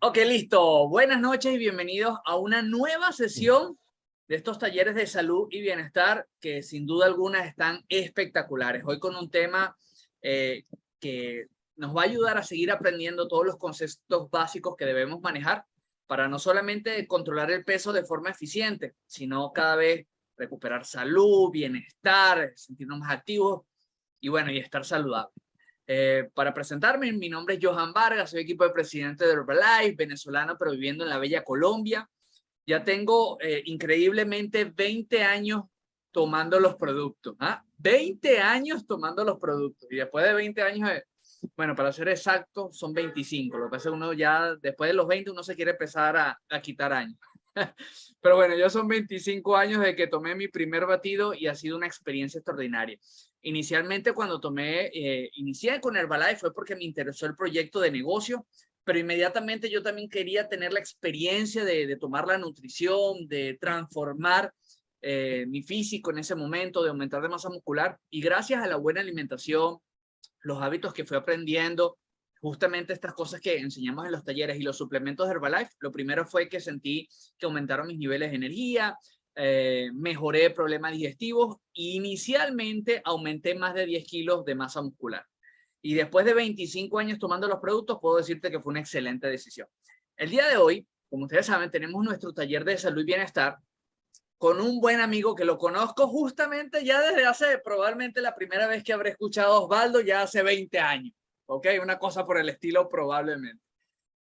Ok, listo. Buenas noches y bienvenidos a una nueva sesión de estos talleres de salud y bienestar que sin duda alguna están espectaculares. Hoy con un tema que nos va a ayudar a seguir aprendiendo todos los conceptos básicos que debemos manejar para no solamente controlar el peso de forma eficiente, sino cada vez recuperar salud, bienestar, sentirnos más activos y bueno, y estar saludables. Para presentarme, mi nombre es Johan Vargas, soy equipo de presidente de Herbalife, venezolano, pero viviendo en la bella Colombia. Ya tengo increíblemente 20 años tomando los productos. 20 años tomando los productos. Y después de 20 años, bueno, para ser exacto, son 25. Lo que pasa es que uno ya, después de los 20, uno se quiere empezar a quitar años. Pero bueno, ya son 25 años de que tomé mi primer batido y ha sido una experiencia extraordinaria. Inicialmente cuando inicié con Herbalife fue porque me interesó el proyecto de negocio, pero inmediatamente yo también quería tener la experiencia de tomar la nutrición, de transformar mi físico en ese momento, de aumentar de masa muscular, y gracias a la buena alimentación, los hábitos que fui aprendiendo, justamente estas cosas que enseñamos en los talleres y los suplementos de Herbalife, lo primero fue que sentí que aumentaron mis niveles de energía, mejoré problemas digestivos e inicialmente aumenté más de 10 kilos de masa muscular. Y después de 25 años tomando los productos, puedo decirte que fue una excelente decisión. El día de hoy, como ustedes saben, tenemos nuestro taller de salud y bienestar con un buen amigo que lo conozco justamente ya desde hace probablemente la primera vez que habré escuchado a Osvaldo, ya hace 20 años. ¿Ok? Una cosa por el estilo probablemente.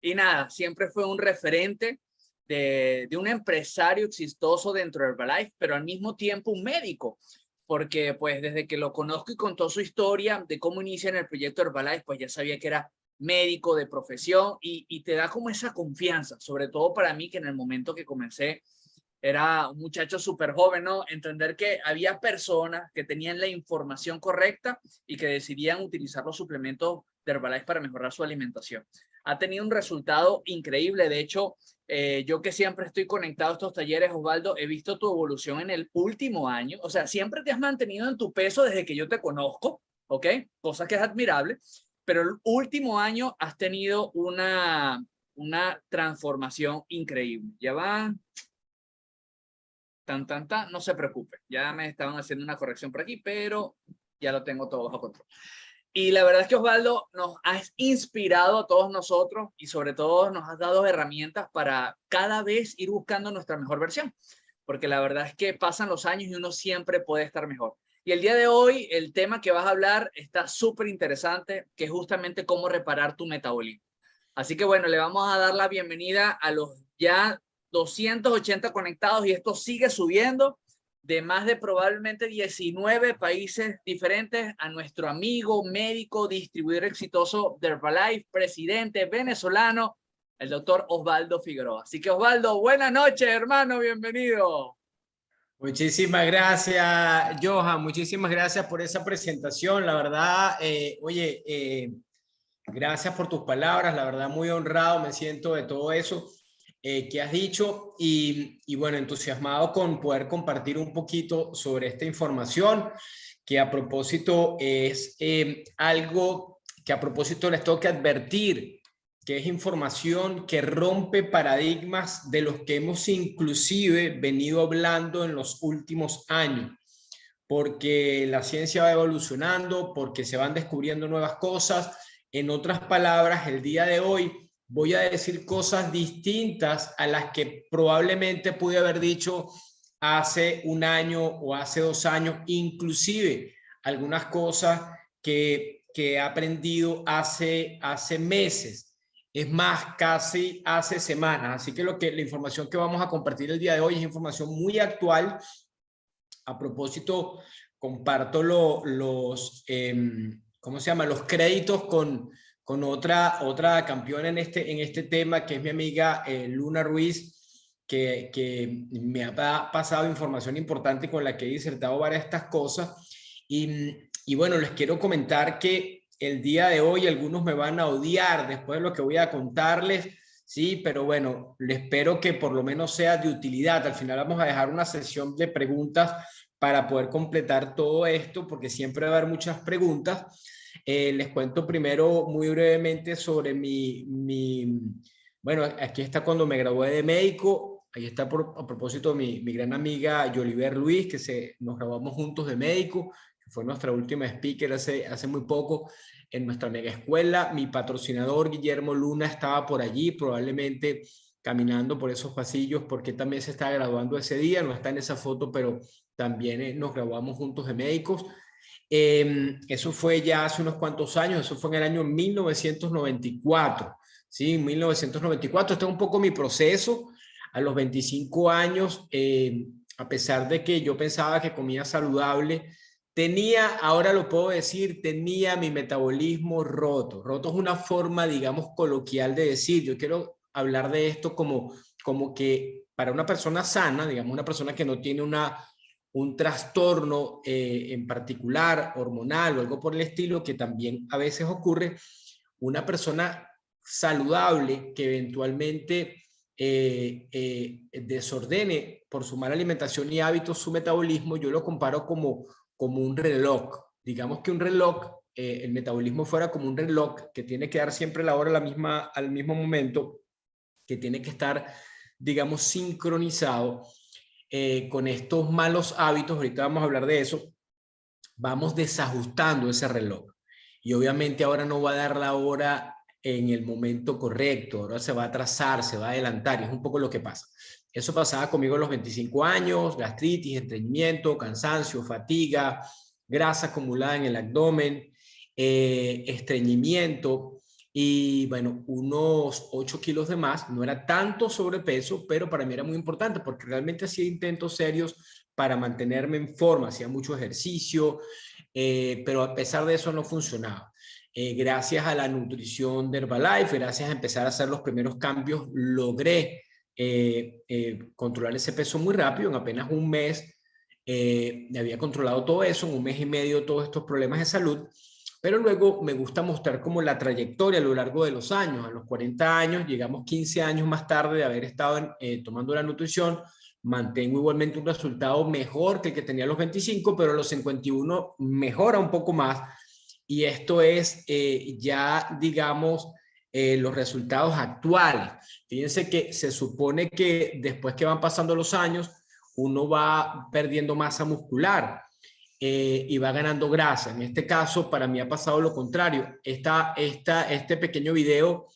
Y nada, siempre fue un referente de un empresario exitoso dentro de Herbalife, pero al mismo tiempo un médico, porque pues desde que lo conozco y contó su historia de cómo inicia en el proyecto Herbalife, pues ya sabía que era médico de profesión y te da como esa confianza, sobre todo para mí que en el momento que comencé era un muchacho súper joven, ¿no? Entender que había personas que tenían la información correcta y que decidían utilizar los suplementos de Herbalife para mejorar su alimentación. Ha tenido un resultado increíble. De hecho, yo que siempre estoy conectado a estos talleres, Osvaldo, he visto tu evolución en el último año. O sea, siempre te has mantenido en tu peso desde que yo te conozco, ¿ok? Cosa que es admirable. Pero el último año has tenido una transformación increíble. Ya van no se preocupe, ya me estaban haciendo una corrección por aquí, pero ya lo tengo todo bajo control. Y la verdad es que Osvaldo nos has inspirado a todos nosotros y sobre todo nos has dado herramientas para cada vez ir buscando nuestra mejor versión, porque la verdad es que pasan los años y uno siempre puede estar mejor. Y el día de hoy, el tema que vas a hablar está súper interesante, que es justamente cómo reparar tu metabolismo. Así que bueno, le vamos a dar la bienvenida a los ya 280 conectados y esto sigue subiendo de más de probablemente 19 países diferentes a nuestro amigo médico, distribuidor exitoso de Herbalife, presidente venezolano, el doctor Osvaldo Figueroa. Así que Osvaldo, buenas noches, hermano, bienvenido. Muchísimas gracias, Johan. Muchísimas gracias por esa presentación. La verdad, gracias por tus palabras. La verdad, muy honrado me siento de todo eso que has dicho y bueno, entusiasmado con poder compartir un poquito sobre esta información que a propósito es algo que a propósito les tengo que advertir que es información que rompe paradigmas de los que hemos inclusive venido hablando en los últimos años, porque la ciencia va evolucionando, porque se van descubriendo nuevas cosas. En otras palabras, el día de hoy voy a decir cosas distintas a las que probablemente pude haber dicho hace un año o hace 2 años, inclusive algunas cosas que he aprendido hace meses. Es más, casi hace semanas. Así que la información que vamos a compartir el día de hoy es información muy actual. A propósito, comparto ¿cómo se llama? Los créditos con otra campeona en este tema, que es mi amiga Luna Ruiz, que me ha pasado información importante con la que he disertado varias de estas cosas. Y bueno, les quiero comentar que el día de hoy algunos me van a odiar después de lo que voy a contarles, sí, pero bueno, espero que por lo menos sea de utilidad. Al final vamos a dejar una sesión de preguntas para poder completar todo esto, porque siempre va a haber muchas preguntas. Les cuento primero muy brevemente sobre Bueno, aquí está cuando me gradué de médico. Ahí está a propósito mi gran amiga Yoliver Luis, que nos graduamos juntos de médico, que fue nuestra última speaker hace muy poco en nuestra mega escuela. Mi patrocinador Guillermo Luna estaba por allí, probablemente caminando por esos pasillos, porque también se estaba graduando ese día. No está en esa foto, pero también nos graduamos juntos de médicos. Eso fue ya hace unos cuantos años, eso fue en el año 1994. Sí, 1994. Este es un poco mi proceso. A los 25 años, a pesar de que yo pensaba que comía saludable, ahora lo puedo decir, tenía mi metabolismo roto. Roto es una forma, digamos, coloquial de decir. Yo quiero hablar de esto como que para una persona sana, digamos, una persona que no tiene un trastorno en particular, hormonal o algo por el estilo, que también a veces ocurre, una persona saludable que eventualmente desordene por su mala alimentación y hábitos su metabolismo, yo lo comparo como un reloj. Digamos que un reloj, el metabolismo fuera como un reloj que tiene que dar siempre la hora al mismo momento, que tiene que estar, digamos, sincronizado con estos malos hábitos. Ahorita vamos a hablar de eso. Vamos desajustando ese reloj. Y obviamente ahora no va a dar la hora en el momento correcto, ahora se va a atrasar, se va a adelantar, y es un poco lo que pasa. Eso pasaba conmigo a los 25 años, gastritis, estreñimiento, cansancio, fatiga, grasa acumulada en el abdomen, estreñimiento y bueno, unos 8 kilos de más. No era tanto sobrepeso, pero para mí era muy importante porque realmente hacía intentos serios para mantenerme en forma, hacía mucho ejercicio, pero a pesar de eso no funcionaba. Gracias a la nutrición de Herbalife, gracias a empezar a hacer los primeros cambios, logré controlar ese peso muy rápido. En apenas un mes había controlado todo eso, en un mes y medio todos estos problemas de salud. Pero luego me gusta mostrar como la trayectoria a lo largo de los años. A los 40 años, llegamos 15 años más tarde de haber estado tomando la nutrición, mantengo igualmente un resultado mejor que el que tenía a los 25, pero a los 51 mejora un poco más. Y esto es ya, digamos, los resultados actuales. Fíjense que se supone que después que van pasando los años, uno va perdiendo masa muscular y va ganando grasa. En este caso, para mí ha pasado lo contrario. Este pequeño video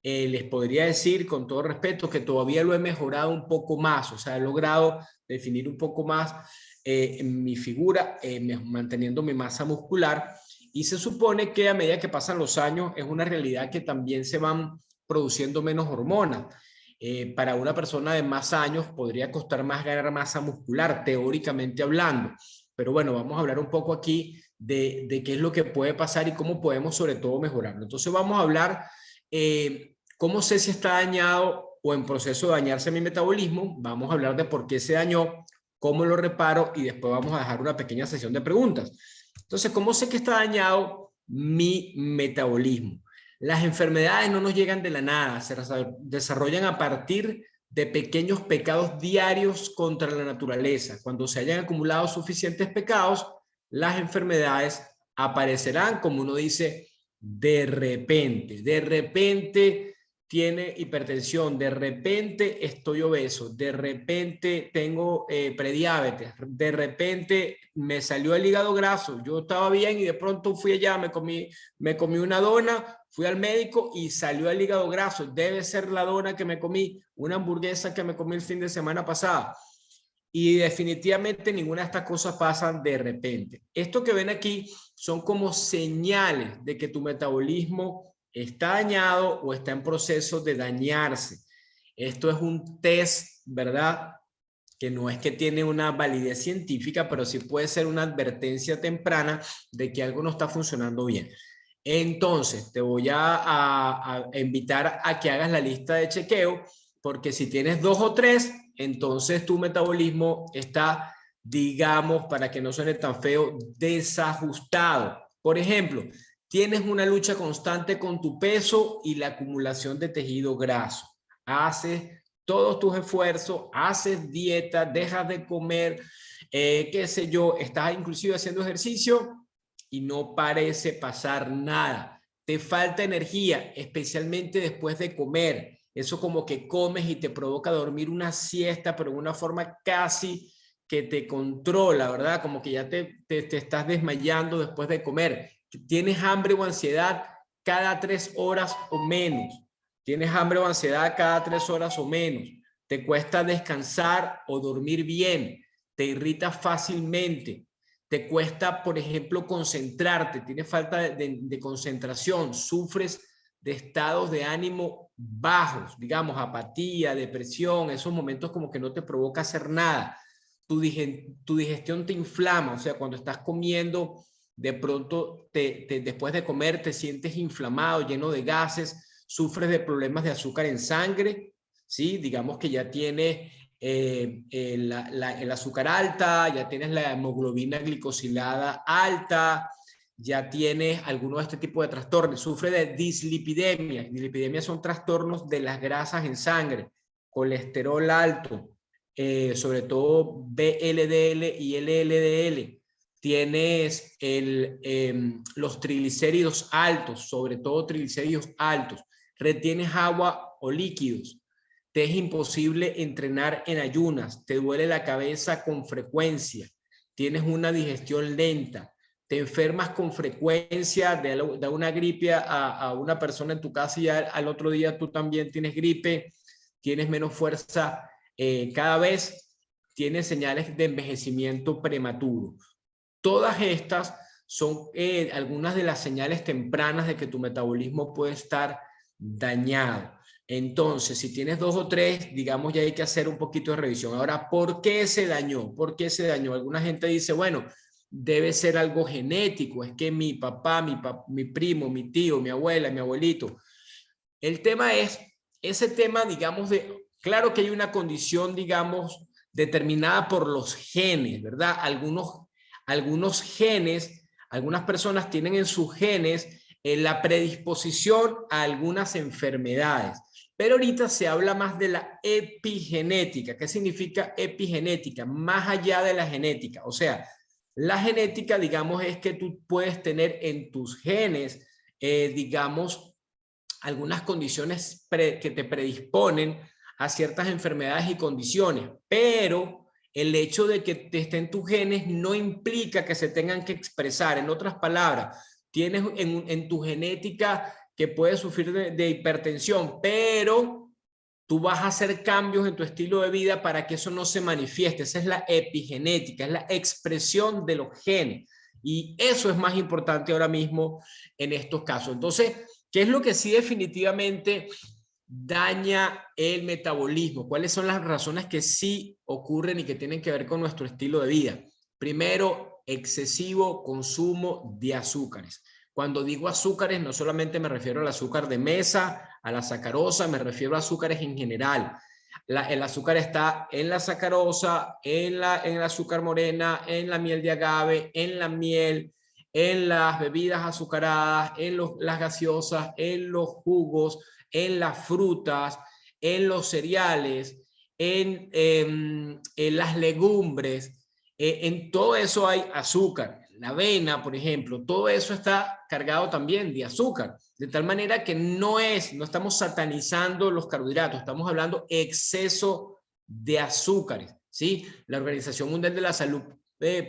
les podría decir con todo respeto que todavía lo he mejorado un poco más, o sea, he logrado definir un poco más mi figura, manteniendo mi masa muscular, y se supone que a medida que pasan los años es una realidad que también se van produciendo menos hormonas. Para una persona de más años podría costar más ganar masa muscular, teóricamente hablando, pero bueno, vamos a hablar un poco aquí de qué es lo que puede pasar y cómo podemos sobre todo mejorarlo. Entonces vamos a hablar ¿cómo sé si está dañado o en proceso de dañarse mi metabolismo? Vamos a hablar de por qué se dañó, cómo lo reparo y después vamos a dejar una pequeña sesión de preguntas. Entonces, ¿cómo sé que está dañado mi metabolismo? Las enfermedades no nos llegan de la nada, se desarrollan a partir de pequeños pecados diarios contra la naturaleza. Cuando se hayan acumulado suficientes pecados, las enfermedades aparecerán, como uno dice, de repente tiene hipertensión, de repente estoy obeso, de repente tengo prediabetes, de repente me salió el hígado graso, yo estaba bien y de pronto fui allá, me comí una dona, fui al médico y salió el hígado graso. Debe ser la dona que me comí, una hamburguesa que me comí el fin de semana pasada. Y definitivamente ninguna de estas cosas pasan de repente. Esto que ven aquí son como señales de que tu metabolismo está dañado o está en proceso de dañarse. Esto es un test, ¿verdad? Que no es que tiene una validez científica, pero sí puede ser una advertencia temprana de que algo no está funcionando bien. Entonces, te voy a invitar a que hagas la lista de chequeo, porque si tienes 2 o 3, entonces tu metabolismo está, digamos, para que no suene tan feo, desajustado. Por ejemplo, tienes una lucha constante con tu peso y la acumulación de tejido graso. Haces todos tus esfuerzos, haces dieta, dejas de comer, qué sé yo, estás inclusive haciendo ejercicio y no parece pasar nada. Te falta energía, especialmente después de comer. eso como que comes y te provoca dormir una siesta, pero de una forma casi que te controla, ¿verdad? Como que ya te estás desmayando después de comer. Tienes hambre o ansiedad cada 3 horas o menos. Tienes hambre o ansiedad cada 3 horas o menos. Te cuesta descansar o dormir bien. Te irritas fácilmente. Te cuesta, por ejemplo, concentrarte. Tienes falta de concentración. Sufres de estados de ánimo bajos, digamos, apatía, depresión, esos momentos como que no te provoca hacer nada. Tu digestión te inflama, o sea, cuando estás comiendo, de pronto después de comer te sientes inflamado, lleno de gases, sufres de problemas de azúcar en sangre, ¿sí? Digamos que ya tienes el azúcar alta, ya tienes la hemoglobina glicosilada alta, ya tienes alguno de este tipo de trastornos, sufre de dislipidemia. Dislipidemia son trastornos de las grasas en sangre, colesterol alto, sobre todo VLDL y LLDL. Tienes los triglicéridos altos, sobre todo triglicéridos altos. Retienes agua o líquidos. Te es imposible entrenar en ayunas. Te duele la cabeza con frecuencia. Tienes una digestión lenta. Te enfermas con frecuencia, de una gripe a una persona en tu casa y ya al otro día tú también tienes gripe, tienes menos fuerza, cada vez tienes señales de envejecimiento prematuro. Todas estas son algunas de las señales tempranas de que tu metabolismo puede estar dañado. Entonces, si tienes 2 o 3, digamos, ya hay que hacer un poquito de revisión. Ahora, ¿por qué se dañó? ¿Por qué se dañó? Alguna gente dice, bueno, debe ser algo genético, es que mi papá, mi primo, mi tío, mi abuela, mi abuelito. El tema es, ese tema, digamos, claro que hay una condición, digamos, determinada por los genes, ¿verdad? Algunos genes, algunas personas tienen en sus genes la predisposición a algunas enfermedades. Pero ahorita se habla más de la epigenética. ¿Qué significa epigenética? Más allá de la genética. O sea, la genética, digamos, es que tú puedes tener en tus genes, digamos, algunas condiciones que te predisponen a ciertas enfermedades y condiciones, pero el hecho de que te estén tus genes no implica que se tengan que expresar. En otras palabras, tienes en tu genética que puedes sufrir de hipertensión, pero tú vas a hacer cambios en tu estilo de vida para que eso no se manifieste. Esa es la epigenética, es la expresión de los genes. Y eso es más importante ahora mismo en estos casos. Entonces, ¿qué es lo que sí definitivamente daña el metabolismo? ¿Cuáles son las razones que sí ocurren y que tienen que ver con nuestro estilo de vida? Primero, excesivo consumo de azúcares. Cuando digo azúcares, no solamente me refiero al azúcar de mesa, a la sacarosa, me refiero a azúcares en general. El azúcar está en la sacarosa, en el azúcar morena, en la miel de agave, en la miel, en las bebidas azucaradas, en las gaseosas, en los jugos, en las frutas, en los cereales, en las legumbres. En todo eso hay azúcar. La avena, por ejemplo, todo eso está cargado también de azúcar, de tal manera que no estamos satanizando los carbohidratos, estamos hablando exceso de azúcares, ¿sí? La Organización Mundial de la Salud,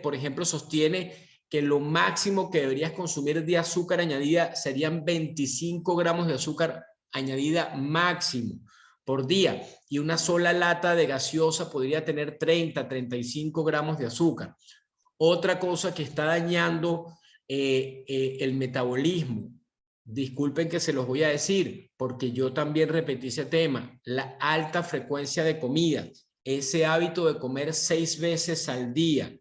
por ejemplo, sostiene que lo máximo que deberías consumir de azúcar añadida serían 25 gramos de azúcar añadida máximo por día, y una sola lata de gaseosa podría tener 35 gramos de azúcar. Otra cosa que está dañando el metabolismo, disculpen que se los voy a decir, porque yo también repetí ese tema, la alta frecuencia de comida, ese hábito de comer 6 veces al día.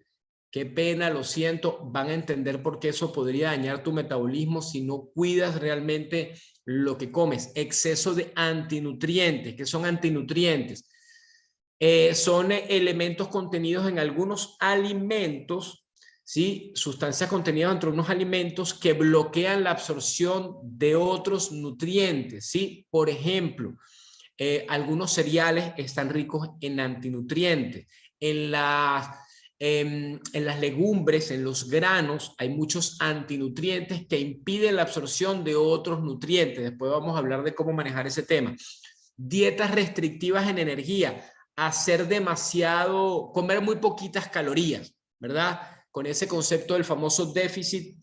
Qué pena, lo siento, van a entender por qué eso podría dañar tu metabolismo si no cuidas realmente lo que comes. Exceso de antinutrientes. ¿Qué son antinutrientes? Son elementos contenidos en algunos alimentos, ¿sí? Sustancias contenidas entre unos alimentos que bloquean la absorción de otros nutrientes, ¿sí? Por ejemplo, algunos cereales están ricos en antinutrientes. En las legumbres, en los granos, hay muchos antinutrientes que impiden la absorción de otros nutrientes. Después vamos a hablar de cómo manejar ese tema. dietas restrictivas en energía, comer muy poquitas calorías, ¿verdad? Con ese concepto del famoso déficit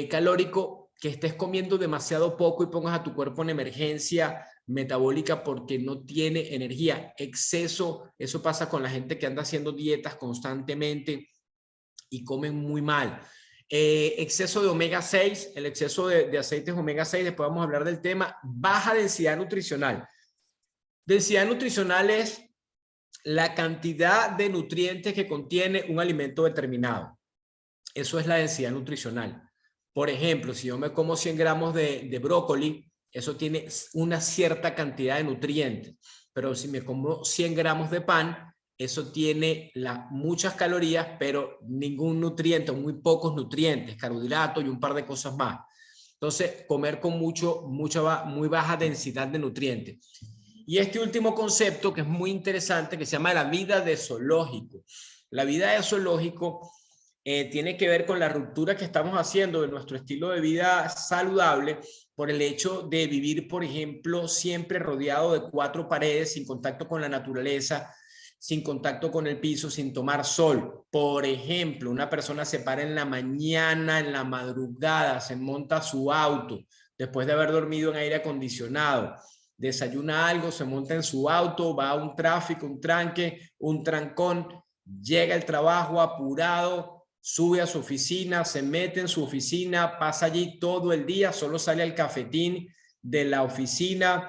calórico, que estés comiendo demasiado poco y pongas a tu cuerpo en emergencia metabólica porque no tiene energía. Exceso, eso pasa con la gente que anda haciendo dietas constantemente y comen muy mal. Exceso de omega 6, el exceso de aceites omega 6, después vamos a hablar del tema. Baja densidad nutricional. Densidad nutricional es la cantidad de nutrientes que contiene un alimento determinado. Eso es la densidad nutricional. Por ejemplo, si yo me como 100 gramos de brócoli, eso tiene una cierta cantidad de nutrientes. Pero si me como 100 gramos de pan, eso tiene muchas calorías, pero ningún nutriente, muy pocos nutrientes, carbohidratos y un par de cosas más. Entonces, comer con muy baja densidad de nutrientes. Y este último concepto que es muy interesante, que se llama la vida de zoológico. La vida de zoológico tiene que ver con la ruptura que estamos haciendo de nuestro estilo de vida saludable por el hecho de vivir, por ejemplo, siempre rodeado de 4 paredes, sin contacto con la naturaleza, sin contacto con el piso, sin tomar sol. Por ejemplo, una persona se para en la mañana, en la madrugada, se monta su auto después de haber dormido en aire acondicionado, desayuna algo, se monta en su auto, va a un tráfico, un tranque, un trancón, llega al trabajo apurado, sube a su oficina, se mete en su oficina, pasa allí todo el día, solo sale al cafetín de la oficina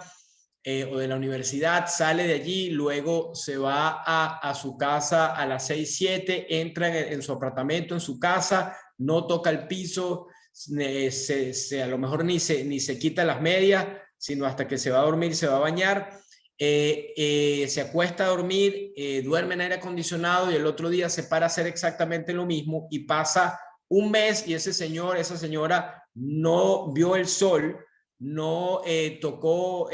o de la universidad, sale de allí, luego se va a su casa a las 6, 7, entra en su apartamento, en su casa, no toca el piso, a lo mejor ni se quita las medias, sino hasta que se va a dormir, se va a bañar, se acuesta a dormir, duerme en aire acondicionado y el otro día se para a hacer exactamente lo mismo y pasa un mes y ese señor, esa señora no vio el sol, no tocó,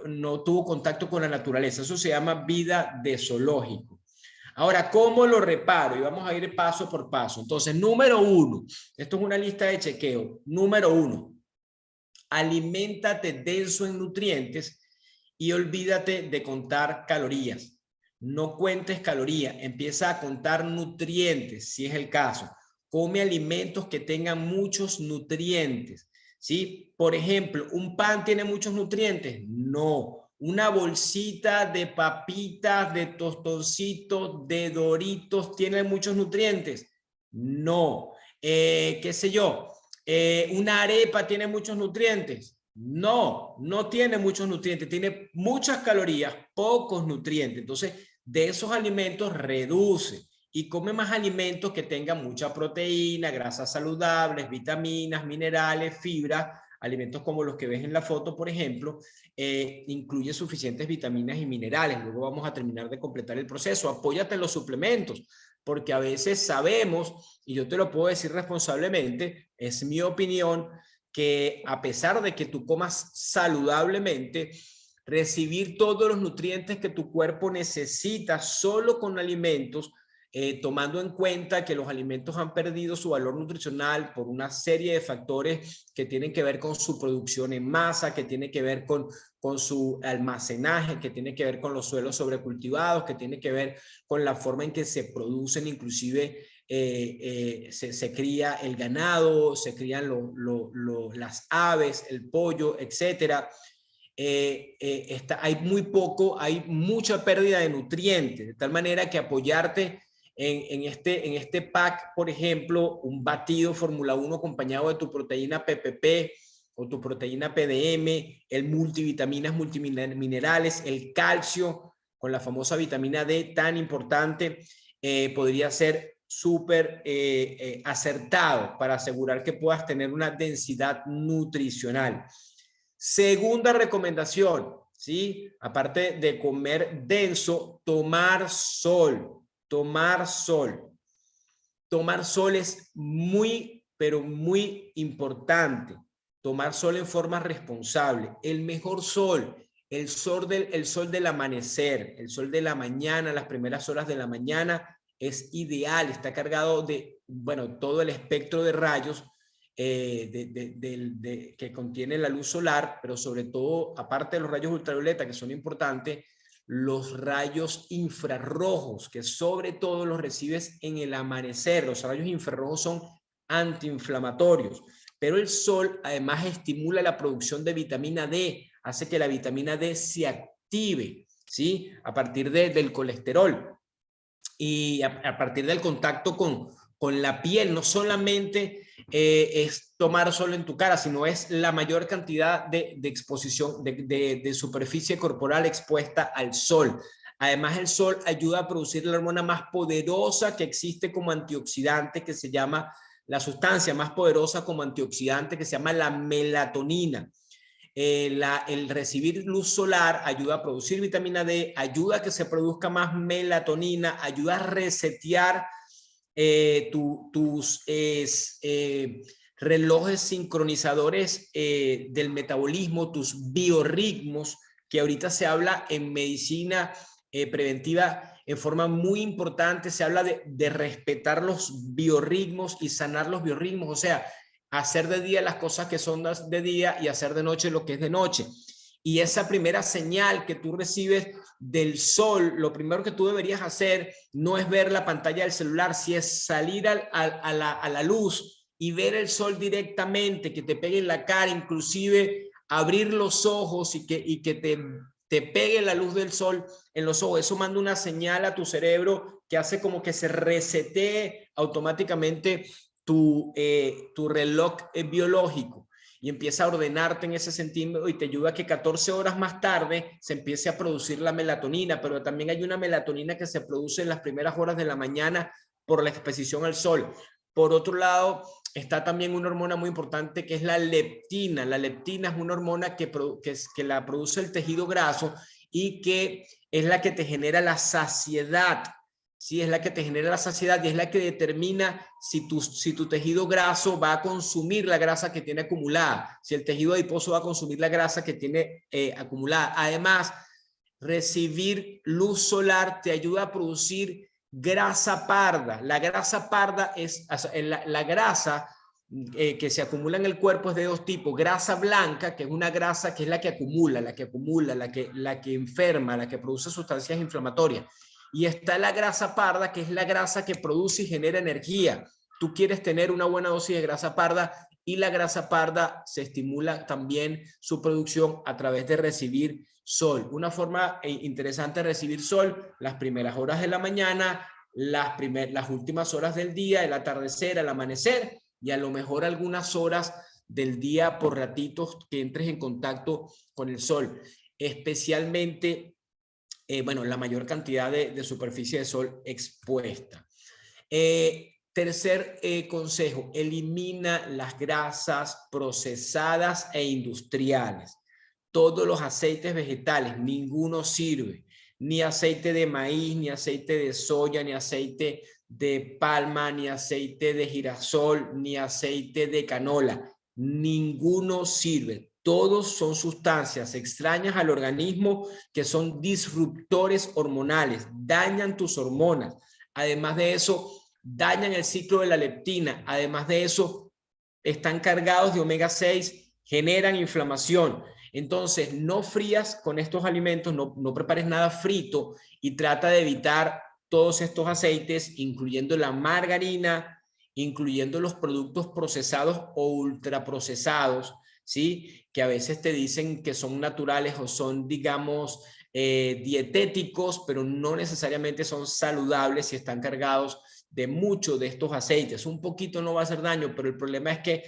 no tuvo contacto con la naturaleza. Eso se llama vida de zoológico. Ahora, ¿cómo lo reparo? Y vamos a ir paso por paso. Entonces, número 1, esto es una lista de chequeo. Número 1, aliméntate denso en nutrientes y olvídate de contar calorías. No cuentes calorías, empieza a contar nutrientes, si es el caso. Come alimentos que tengan muchos nutrientes, ¿sí? Por ejemplo, ¿un pan tiene muchos nutrientes? No. Una bolsita de papitas, de tostoncitos, de Doritos, ¿tiene muchos nutrientes? No. ¿Qué sé yo? ¿Una arepa tiene muchos nutrientes? No, no tiene muchos nutrientes, tiene muchas calorías, pocos nutrientes. Entonces, de esos alimentos reduce y come más alimentos que tengan mucha proteína, grasas saludables, vitaminas, minerales, fibra. Alimentos como los que ves en la foto, por ejemplo, incluye suficientes vitaminas y minerales. Luego vamos a terminar de completar el proceso. Apóyate en los suplementos, porque a veces sabemos, y yo te lo puedo decir responsablemente, es mi opinión, que a pesar de que tú comas saludablemente, recibir todos los nutrientes que tu cuerpo necesita solo con alimentos, tomando en cuenta que los alimentos han perdido su valor nutricional por una serie de factores que tienen que ver con su producción en masa, que tiene que ver con su almacenaje, que tiene que ver con los suelos sobrecultivados, que tiene que ver con la forma en que se producen, inclusive se cría el ganado, se crían las aves, el pollo, etcétera. Hay mucha pérdida de nutrientes, de tal manera que apoyarte en este pack, por ejemplo, un batido Fórmula 1 acompañado de tu proteína PPP o tu proteína PDM, el multivitaminas, multiminerales, el calcio con la famosa vitamina D tan importante, podría ser súper acertado para asegurar que puedas tener una densidad nutricional. Segunda recomendación, ¿sí? Aparte de comer denso, tomar sol. Tomar sol. Tomar sol es muy, pero muy importante. Tomar sol en forma responsable. El mejor sol, el sol del amanecer, el sol de la mañana, las primeras horas de la mañana, es ideal. Está cargado de, bueno, todo el espectro de rayos que contiene la luz solar, pero sobre todo, aparte de los rayos ultravioleta, que son importantes, los rayos infrarrojos, que sobre todo los recibes en el amanecer. Los rayos infrarrojos son antiinflamatorios, pero el sol además estimula la producción de vitamina D, hace que la vitamina D se active, ¿sí? A partir del colesterol y a partir del contacto con la piel. No solamente es tomar sol en tu cara, sino es la mayor cantidad de exposición, de superficie corporal expuesta al sol. Además, el sol ayuda a producir la hormona más poderosa que existe como antioxidante, que se llama, la sustancia más poderosa como antioxidante, que se llama la melatonina. El recibir luz solar ayuda a producir vitamina D, ayuda a que se produzca más melatonina, ayuda a resetear tus relojes sincronizadores del metabolismo, tus biorritmos, que ahorita se habla en medicina preventiva en forma muy importante. Se habla de respetar los biorritmos y sanar los biorritmos, o sea, hacer de día las cosas que son de día y hacer de noche lo que es de noche. Y esa primera señal que tú recibes del sol, lo primero que tú deberías hacer no es ver la pantalla del celular, si es salir a la luz y ver el sol directamente, que te pegue en la cara, inclusive abrir los ojos y que te pegue la luz del sol en los ojos. Eso manda una señal a tu cerebro que hace como que se resetee automáticamente tu reloj biológico y empieza a ordenarte en ese sentido y te ayuda a que 14 horas más tarde se empiece a producir la melatonina, pero también hay una melatonina que se produce en las primeras horas de la mañana por la exposición al sol. Por otro lado, está también una hormona muy importante que es la leptina. La leptina es una hormona que la produce el tejido graso y que es la que te genera la saciedad. Sí, es la que te genera la saciedad y es la que determina si tu tejido graso va a consumir la grasa que tiene acumulada, si el tejido adiposo va a consumir la grasa que tiene acumulada. Además, recibir luz solar te ayuda a producir grasa parda. La grasa parda es la grasa que se acumula en el cuerpo es de dos tipos: grasa blanca, que es una grasa que es la que acumula, la que enferma, la que produce sustancias inflamatorias. Y está la grasa parda, que es la grasa que produce y genera energía. Tú quieres tener una buena dosis de grasa parda y la grasa parda se estimula también su producción a través de recibir sol. Una forma interesante de recibir sol: las primeras horas de la mañana, las últimas horas del día, el atardecer, el amanecer y a lo mejor algunas horas del día por ratitos que entres en contacto con el sol. Especialmente bueno, la mayor cantidad de superficie de sol expuesta. Tercer consejo: elimina las grasas procesadas e industriales. Todos los aceites vegetales, ninguno sirve. Ni aceite de maíz, ni aceite de soya, ni aceite de palma, ni aceite de girasol, ni aceite de canola. Ninguno sirve. Todos son sustancias extrañas al organismo que son disruptores hormonales, dañan tus hormonas. Además de eso, dañan el ciclo de la leptina. Además de eso, están cargados de omega 6, generan inflamación. Entonces, no frías con estos alimentos, no prepares nada frito y trata de evitar todos estos aceites, incluyendo la margarina, incluyendo los productos procesados o ultraprocesados, ¿sí? Que a veces te dicen que son naturales o son, digamos, dietéticos, pero no necesariamente son saludables y están cargados de muchos de estos aceites. Un poquito no va a hacer daño, pero el problema es que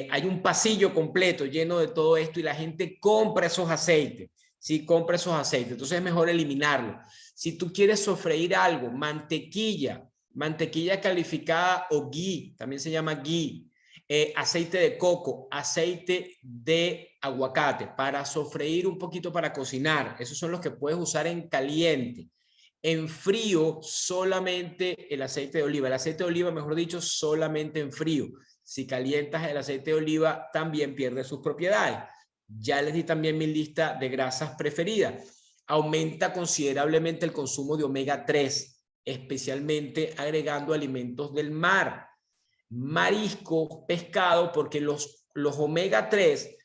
hay un pasillo completo lleno de todo esto y la gente compra esos aceites, ¿sí? Compra esos aceites. Entonces es mejor eliminarlo. Si tú quieres sofreír algo, mantequilla calificada o ghee, también se llama ghee, aceite de coco, aceite de aguacate, para sofreír un poquito, para cocinar. Esos son los que puedes usar en caliente. En frío, solamente el aceite de oliva. El aceite de oliva, mejor dicho, solamente en frío. Si calientas el aceite de oliva, también pierde sus propiedades. Ya les di también mi lista de grasas preferidas. Aumenta considerablemente el consumo de omega 3, especialmente agregando alimentos del mar. marisco, pescado, porque los omega 3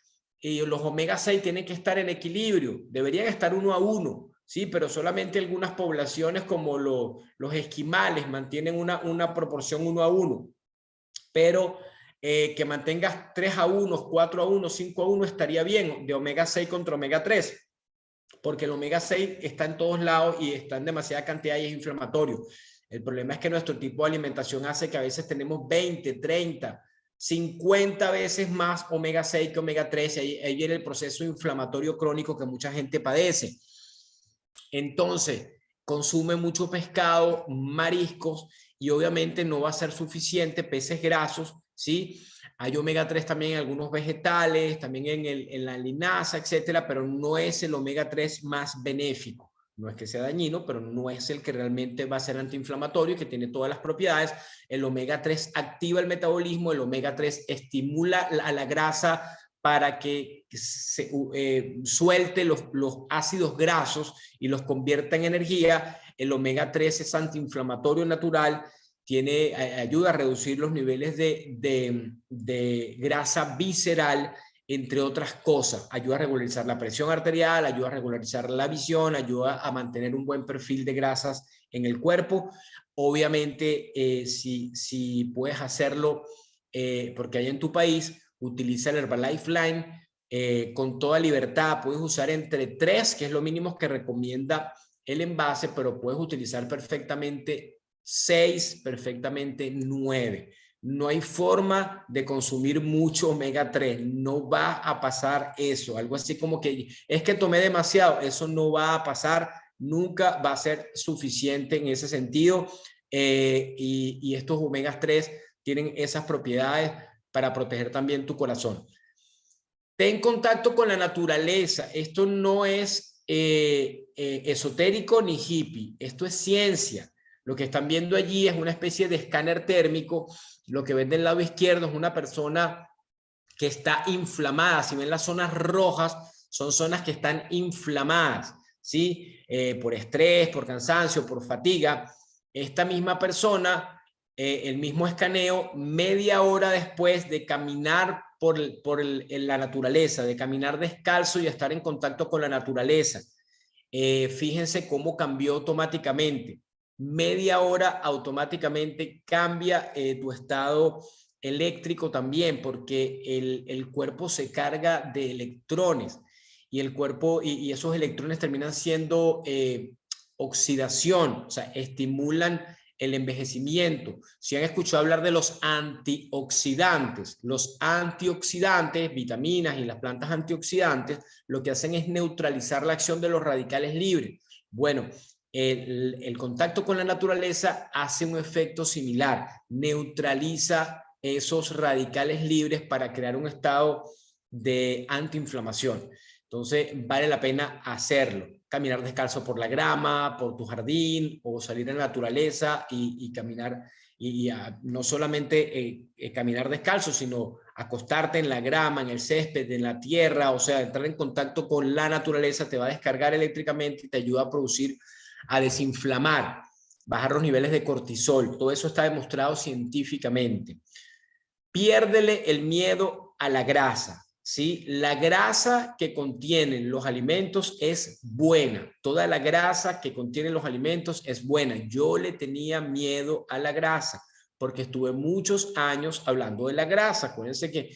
y los omega 6 tienen que estar en equilibrio, deberían estar 1 a 1, ¿sí? Pero solamente algunas poblaciones como los esquimales mantienen una proporción 1 a 1, pero que mantengas 3 a 1, 4 a 1, 5 a 1 estaría bien, de omega 6 contra omega 3, porque el omega 6 está en todos lados y está en demasiada cantidad y es inflamatorio. El problema es que nuestro tipo de alimentación hace que a veces tenemos 20, 30, 50 veces más omega 6 que omega 3, ahí viene el proceso inflamatorio crónico que mucha gente padece. Entonces, consume mucho pescado, mariscos, y obviamente no va a ser suficiente, peces grasos, ¿sí? Hay omega 3 también en algunos vegetales, también en la linaza, etcétera, pero no es el omega 3 más benéfico. No es que sea dañino, pero no es el que realmente va a ser antiinflamatorio y que tiene todas las propiedades. El omega 3 activa el metabolismo, el omega 3 estimula a la grasa para que suelte los ácidos grasos y los convierta en energía. El omega 3 es antiinflamatorio natural, ayuda a reducir los niveles de grasa visceral, entre otras cosas. Ayuda a regularizar la presión arterial, ayuda a regularizar la visión, ayuda a mantener un buen perfil de grasas en el cuerpo. Obviamente, si puedes hacerlo, porque hay en tu país, utiliza el Herbalife Line con toda libertad. Puedes usar entre 3, que es lo mínimo que recomienda el envase, pero puedes utilizar perfectamente 6, perfectamente 9. No hay forma de consumir mucho omega 3, no va a pasar eso. Algo así como que es que tomé demasiado, eso no va a pasar, nunca va a ser suficiente en ese sentido. Y estos omega 3 tienen esas propiedades para proteger también tu corazón. Ten contacto con la naturaleza. Esto no es esotérico ni hippie. Esto es ciencia. Lo que están viendo allí es una especie de escáner térmico. Lo que ven del lado izquierdo es una persona que está inflamada. Si ven las zonas rojas, son zonas que están inflamadas, ¿sí? Por estrés, por cansancio, por fatiga. Esta misma persona, el mismo escaneo, media hora después de caminar en la naturaleza, de caminar descalzo y estar en contacto con la naturaleza. Fíjense cómo cambió automáticamente. Media hora automáticamente cambia tu estado eléctrico también, porque el cuerpo se carga de electrones y el cuerpo y esos electrones terminan siendo oxidación, o sea, estimulan el envejecimiento. Si han escuchado hablar de los antioxidantes, vitaminas y las plantas antioxidantes, lo que hacen es neutralizar la acción de los radicales libres. Bueno, el contacto con la naturaleza hace un efecto similar, neutraliza esos radicales libres para crear un estado de antiinflamación. Entonces, vale la pena hacerlo. Caminar descalzo por la grama, por tu jardín, o salir a la naturaleza y caminar, no solamente caminar descalzo, sino acostarte en la grama, en el césped, en la tierra, o sea, entrar en contacto con la naturaleza te va a descargar eléctricamente y te ayuda a desinflamar, bajar los niveles de cortisol. Todo eso está demostrado científicamente. Piérdele el miedo a la grasa, ¿sí? La grasa que contienen los alimentos es buena. Toda la grasa que contienen los alimentos es buena. Yo le tenía miedo a la grasa porque estuve muchos años hablando de la grasa. Acuérdense que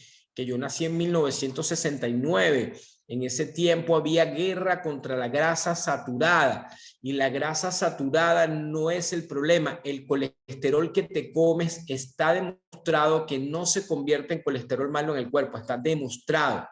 yo nací en 1969. En ese tiempo había guerra contra la grasa saturada y la grasa saturada no es el problema. El colesterol que te comes está demostrado que no se convierte en colesterol malo en el cuerpo, está demostrado.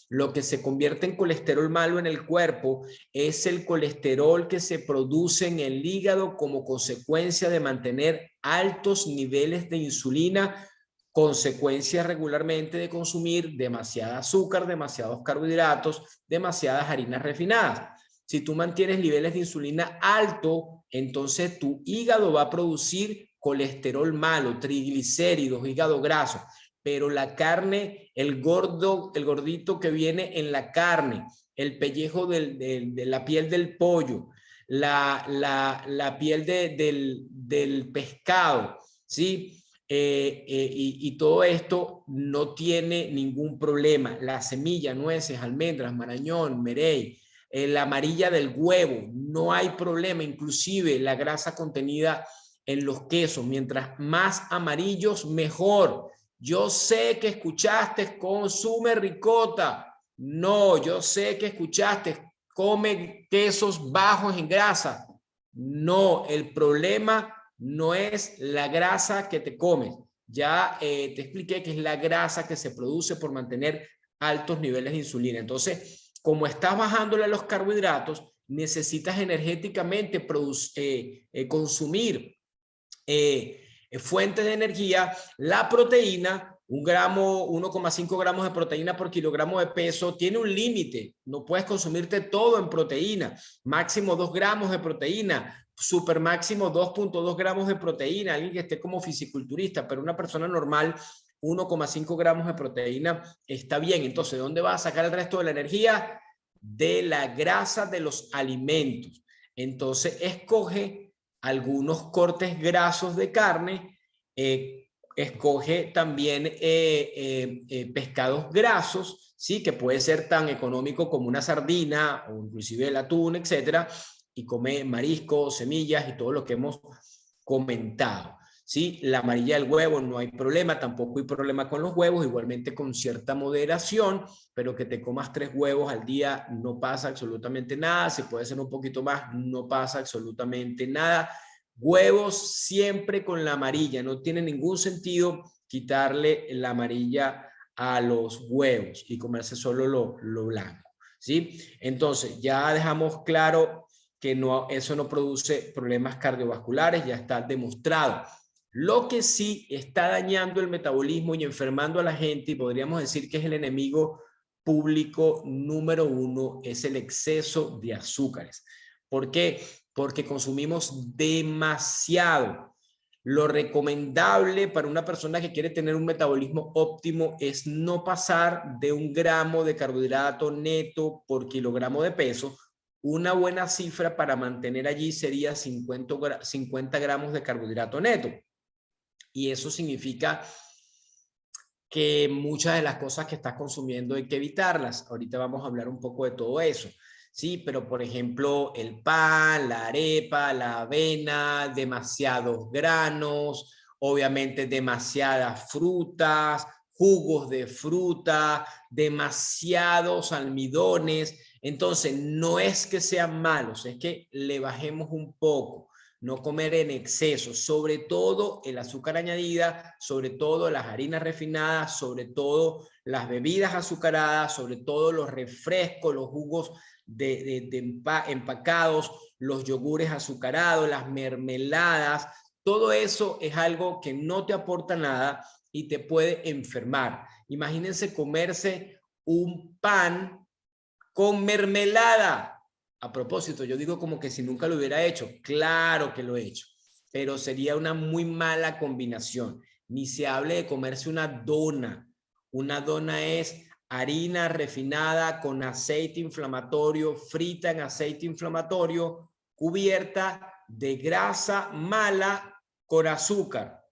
Lo que se convierte en colesterol malo en el cuerpo es el colesterol que se produce en el hígado como consecuencia de mantener altos niveles de insulina, consecuencia regularmente de consumir demasiada azúcar, demasiados carbohidratos, demasiadas harinas refinadas. Si tú mantienes niveles de insulina alto, entonces tu hígado va a producir colesterol malo, triglicéridos, hígado graso. Pero la carne, el gordito que viene en la carne, el pellejo de la piel del pollo, la piel del pescado, ¿sí? y todo esto no tiene ningún problema. La semilla, nueces, almendras, marañón, merey, la amarilla del huevo, no hay problema. Inclusive la grasa contenida en los quesos, mientras más amarillos, mejor. Yo sé que escuchaste, consume ricota. No, yo sé que escuchaste, come quesos bajos en grasa. No, el problema no es la grasa que te comes. Ya te expliqué que es la grasa que se produce por mantener altos niveles de insulina. Entonces, como estás bajándole a los carbohidratos, necesitas energéticamente consumir fuentes de energía. La proteína, 1,5 gramos de proteína por kilogramo de peso, tiene un límite. No puedes consumirte todo en proteína. Máximo 2 gramos de proteína. Super máximo 2,2 gramos de proteína. Alguien que esté como fisiculturista, pero una persona normal, 1,5 gramos de proteína está bien. Entonces, ¿de dónde vas a sacar el resto de la energía? De la grasa de los alimentos. Entonces, escoge algunos cortes grasos de carne, escoge también pescados grasos, ¿sí? Que puede ser tan económico como una sardina o inclusive el atún, etcétera, y come mariscos, semillas y todo lo que hemos comentado. ¿Sí? La amarilla del huevo no hay problema, tampoco hay problema con los huevos, igualmente con cierta moderación, pero que te comas 3 huevos al día no pasa absolutamente nada. Si puede ser un poquito más, no pasa absolutamente nada. Huevos siempre con la amarilla, no tiene ningún sentido quitarle la amarilla a los huevos y comerse solo lo blanco, ¿sí? Entonces ya dejamos claro que no, eso no produce problemas cardiovasculares, ya está demostrado. Lo que sí está dañando el metabolismo y enfermando a la gente, y podríamos decir que es el enemigo público número 1, es el exceso de azúcares. ¿Por qué? Porque consumimos demasiado. Lo recomendable para una persona que quiere tener un metabolismo óptimo es no pasar de 1 gramo de carbohidrato neto por kilogramo de peso. Una buena cifra para mantener allí sería 50 gramos de carbohidrato neto. Y eso significa que muchas de las cosas que estás consumiendo hay que evitarlas. Ahorita vamos a hablar un poco de todo eso. Sí, pero por ejemplo, el pan, la arepa, la avena, demasiados granos, obviamente demasiadas frutas, jugos de fruta, demasiados almidones. Entonces, no es que sean malos, es que le bajemos un poco. No comer en exceso, sobre todo el azúcar añadida, sobre todo las harinas refinadas, sobre todo las bebidas azucaradas, sobre todo los refrescos, los jugos empacados, los yogures azucarados, las mermeladas. Todo eso es algo que no te aporta nada y te puede enfermar. Imagínense comerse un pan con mermelada. A propósito, yo digo como que si nunca lo hubiera hecho. Claro que lo he hecho, pero sería una muy mala combinación. Ni se hable de comerse una dona. Una dona es harina refinada con aceite inflamatorio, frita en aceite inflamatorio, cubierta de grasa mala con azúcar.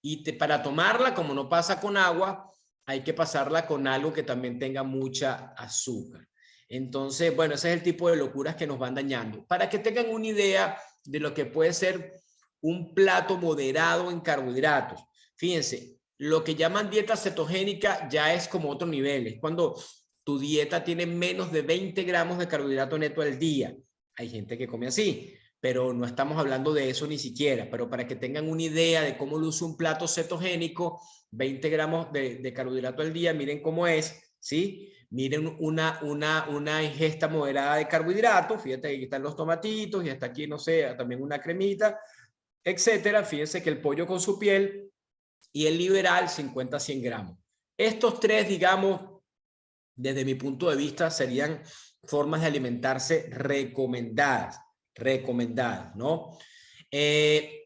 Y para tomarla, como no pasa con agua, hay que pasarla con algo que también tenga mucha azúcar. Entonces, bueno, ese es el tipo de locuras que nos van dañando. Para que tengan una idea de lo que puede ser un plato moderado en carbohidratos. Fíjense, lo que llaman dieta cetogénica ya es como otro nivel. Es cuando tu dieta tiene menos de 20 gramos de carbohidrato neto al día. Hay gente que come así, pero no estamos hablando de eso ni siquiera. Pero para que tengan una idea de cómo luce un plato cetogénico, 20 gramos de carbohidrato al día, miren cómo es, ¿sí? Miren una ingesta moderada de carbohidratos. Fíjate que aquí están los tomatitos y hasta aquí, no sé, también una cremita, etcétera. Fíjense que el pollo con su piel y el liberal 50 a 100 gramos. Estos tres, digamos, desde mi punto de vista, serían formas de alimentarse recomendadas, ¿no?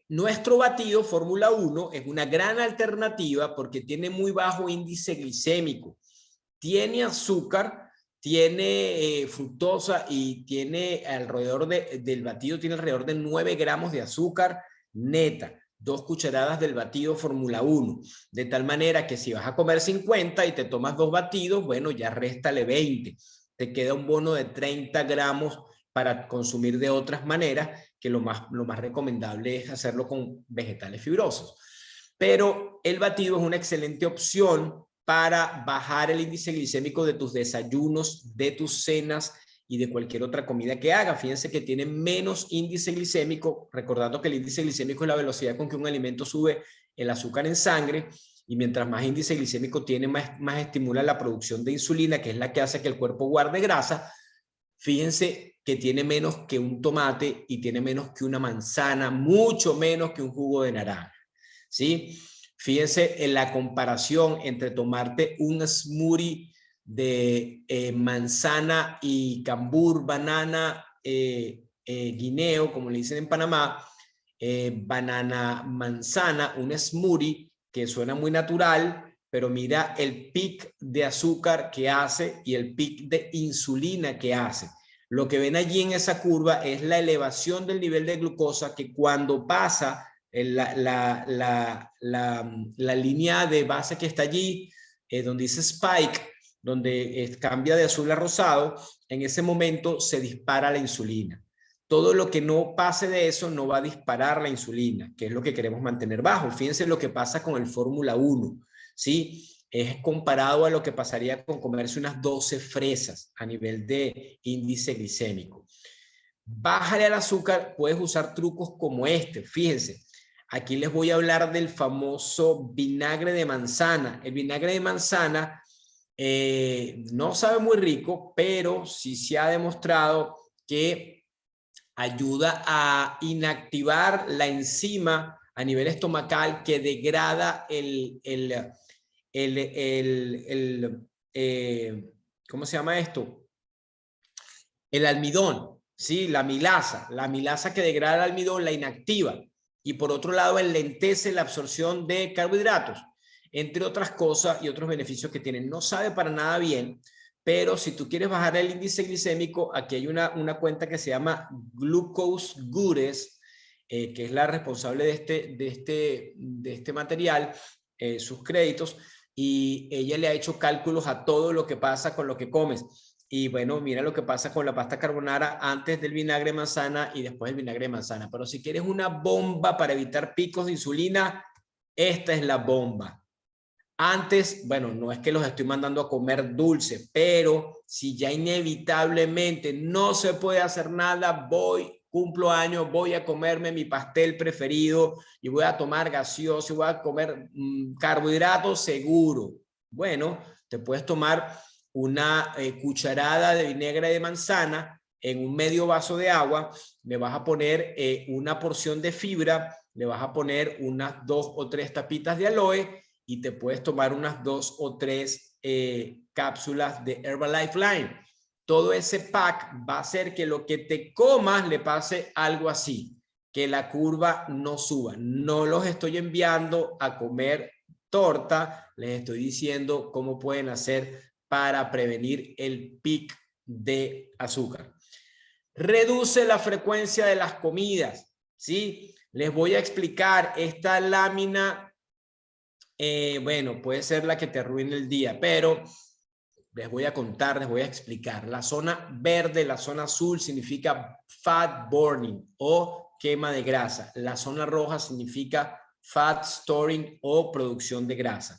Nuestro batido Fórmula 1 es una gran alternativa porque tiene muy bajo índice glicémico. Tiene azúcar, tiene fructosa y tiene alrededor del batido tiene alrededor de 9 gramos de azúcar neta. 2 cucharadas del batido Fórmula 1, de tal manera que si vas a comer 50 y te tomas 2 batidos, bueno, ya réstale 20, te queda un bono de 30 gramos para consumir de otras maneras, que lo más recomendable es hacerlo con vegetales fibrosos. Pero el batido es una excelente opción para bajar el índice glicémico de tus desayunos, de tus cenas y de cualquier otra comida que haga. Fíjense que tiene menos índice glicémico, recordando que el índice glicémico es la velocidad con que un alimento sube el azúcar en sangre, y mientras más índice glicémico tiene, más estimula la producción de insulina, que es la que hace que el cuerpo guarde grasa. Fíjense que tiene menos que un tomate y tiene menos que una manzana, mucho menos que un jugo de naranja, ¿sí? Fíjense en la comparación entre tomarte un smoothie de manzana y cambur, banana, guineo, como le dicen en Panamá, banana, manzana, un smoothie que suena muy natural, pero mira el pic de azúcar que hace y el pic de insulina que hace. Lo que ven allí en esa curva es la elevación del nivel de glucosa, que cuando pasa la línea de base que está allí, donde dice spike, donde cambia de azul a rosado, en ese momento se dispara la insulina. Todo lo que no pase de eso no va a disparar la insulina, que es lo que queremos mantener bajo. Fíjense lo que pasa con el Fórmula 1, ¿sí? Es comparado a lo que pasaría con comerse unas 12 fresas a nivel de índice glicémico. Bájale al azúcar, puedes usar trucos como este. Fíjense, aquí les voy a hablar del famoso vinagre de manzana. El vinagre de manzana no sabe muy rico, pero sí se ha demostrado que ayuda a inactivar la enzima a nivel estomacal que degrada ¿cómo se llama esto? El almidón, ¿sí? La milasa que degrada el almidón la inactiva, y por otro lado enlentece la absorción de carbohidratos, entre otras cosas y otros beneficios que tienen. No sabe para nada bien, pero si tú quieres bajar el índice glicémico, aquí hay una cuenta que se llama Glucose Gurus, que es la responsable de este material, sus créditos, y ella le ha hecho cálculos a todo lo que pasa con lo que comes. Y bueno, mira lo que pasa con la pasta carbonara antes del vinagre de manzana y después del vinagre de manzana. Pero si quieres una bomba para evitar picos de insulina, esta es la bomba. Antes, bueno, no es que los estoy mandando a comer dulce, pero si ya inevitablemente no se puede hacer nada, cumplo años, voy a comerme mi pastel preferido y voy a tomar gaseoso y voy a comer carbohidratos seguro. Bueno, te puedes tomar una cucharada de vinagre de manzana en un medio vaso de agua, le vas a poner una porción de fibra, le vas a poner unas 2 o 3 tapitas de aloe, y te puedes tomar unas 2 o 3 cápsulas de Herbalife Lime. Todo ese pack va a hacer que lo que te comas le pase algo así, que la curva no suba. No los estoy enviando a comer torta, les estoy diciendo cómo pueden hacer para prevenir el pic de azúcar. Reduce la frecuencia de las comidas, ¿sí? Les voy a explicar esta lámina. Bueno, puede ser la que te arruine el día, pero les voy a contar, les voy a explicar. La zona verde, la zona azul significa fat burning o quema de grasa. La zona roja significa fat storing o producción de grasa.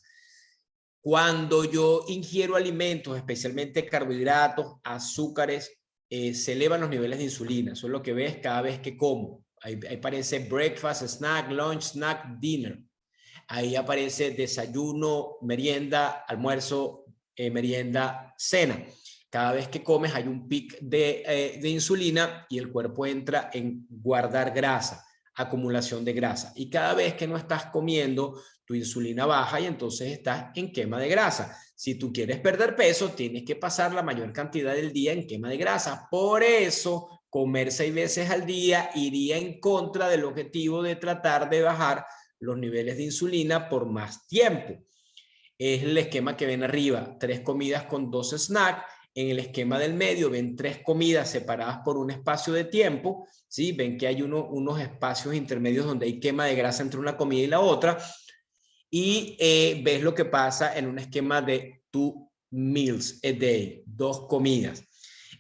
Cuando yo ingiero alimentos, especialmente carbohidratos, azúcares, se elevan los niveles de insulina. Eso es lo que ves cada vez que como. Ahí aparece breakfast, snack, lunch, snack, dinner. Ahí aparece desayuno, merienda, almuerzo, merienda, cena. Cada vez que comes hay un pic de insulina y el cuerpo entra en guardar grasa, acumulación de grasa. Y cada vez que no estás comiendo, tu insulina baja y entonces estás en quema de grasa. Si tú quieres perder peso, tienes que pasar la mayor cantidad del día en quema de grasa. Por eso, comer 6 veces al día iría en contra del objetivo de tratar de bajar los niveles de insulina por más tiempo. Es el esquema que ven arriba: 3 comidas con 2 snacks. en el esquema del medio ven 3 comidas separadas por un espacio de tiempo, ¿sí? Ven que hay unos espacios intermedios donde hay quema de grasa entre una comida y la otra, y ves lo que pasa en un esquema de 2 meals a day, 2 comidas.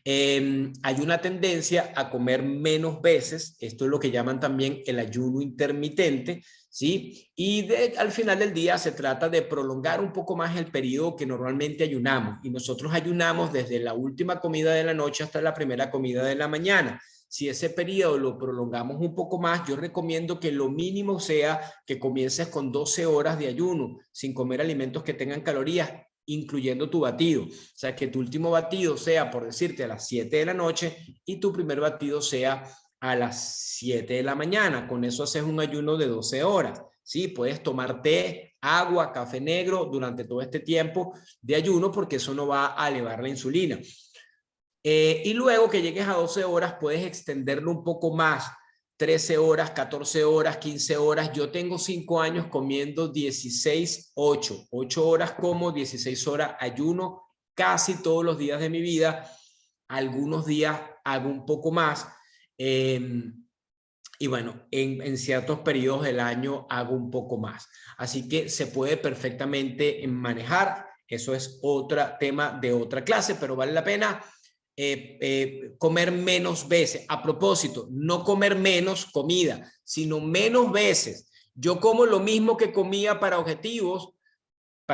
Hay una tendencia a comer menos veces, esto es lo que llaman también el ayuno intermitente, ¿sí? Y al final del día se trata de prolongar un poco más el periodo que normalmente ayunamos, y nosotros ayunamos desde la última comida de la noche hasta la primera comida de la mañana. Si ese periodo lo prolongamos un poco más, yo recomiendo que lo mínimo sea que comiences con 12 horas de ayuno, sin comer alimentos que tengan calorías, incluyendo tu batido. O sea, que tu último batido sea, por decirte, a las 7 de la noche y tu primer batido sea a las 7 de la mañana. Con eso haces un ayuno de 12 horas. Sí, puedes tomar té, agua, café negro durante todo este tiempo de ayuno, porque eso no va a elevar la insulina. Y luego que llegues a 12 horas, puedes extenderlo un poco más, 13 horas, 14 horas, 15 horas. Yo tengo 5 años comiendo 16, 8 horas como, 16 horas ayuno casi todos los días de mi vida. Algunos días hago un poco más. Y bueno, en ciertos periodos del año hago un poco más. Así que se puede perfectamente manejar. Eso es otro tema de otra clase, pero vale la pena comer menos veces. A propósito, no comer menos comida, sino menos veces. Yo como lo mismo que comía para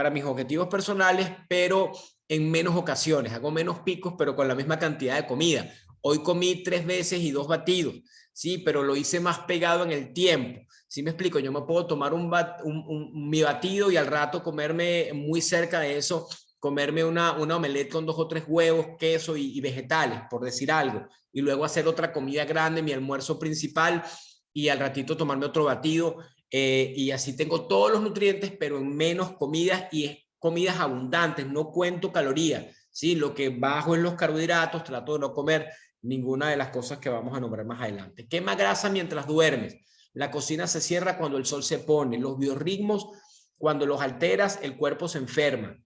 mis objetivos personales, pero en menos ocasiones. Hago menos picos, pero con la misma cantidad de comida. Hoy comí 3 veces y 2 batidos, sí, pero lo hice más pegado en el tiempo. ¿Sí me explico? Yo me puedo tomar mi batido y al rato comerme muy cerca de eso, comerme una omelette con 2 o 3 huevos, queso y vegetales, por decir algo. Y luego hacer otra comida grande, mi almuerzo principal, y al ratito tomarme otro batido. Y así tengo todos los nutrientes, pero en menos comidas, y comidas abundantes. No cuento calorías, ¿sí? Lo que bajo en los carbohidratos, trato de no comer ninguna de las cosas que vamos a nombrar más adelante. Quema grasa mientras duermes. La cocina se cierra cuando el sol se pone. Los biorritmos, cuando los alteras, el cuerpo se enferma.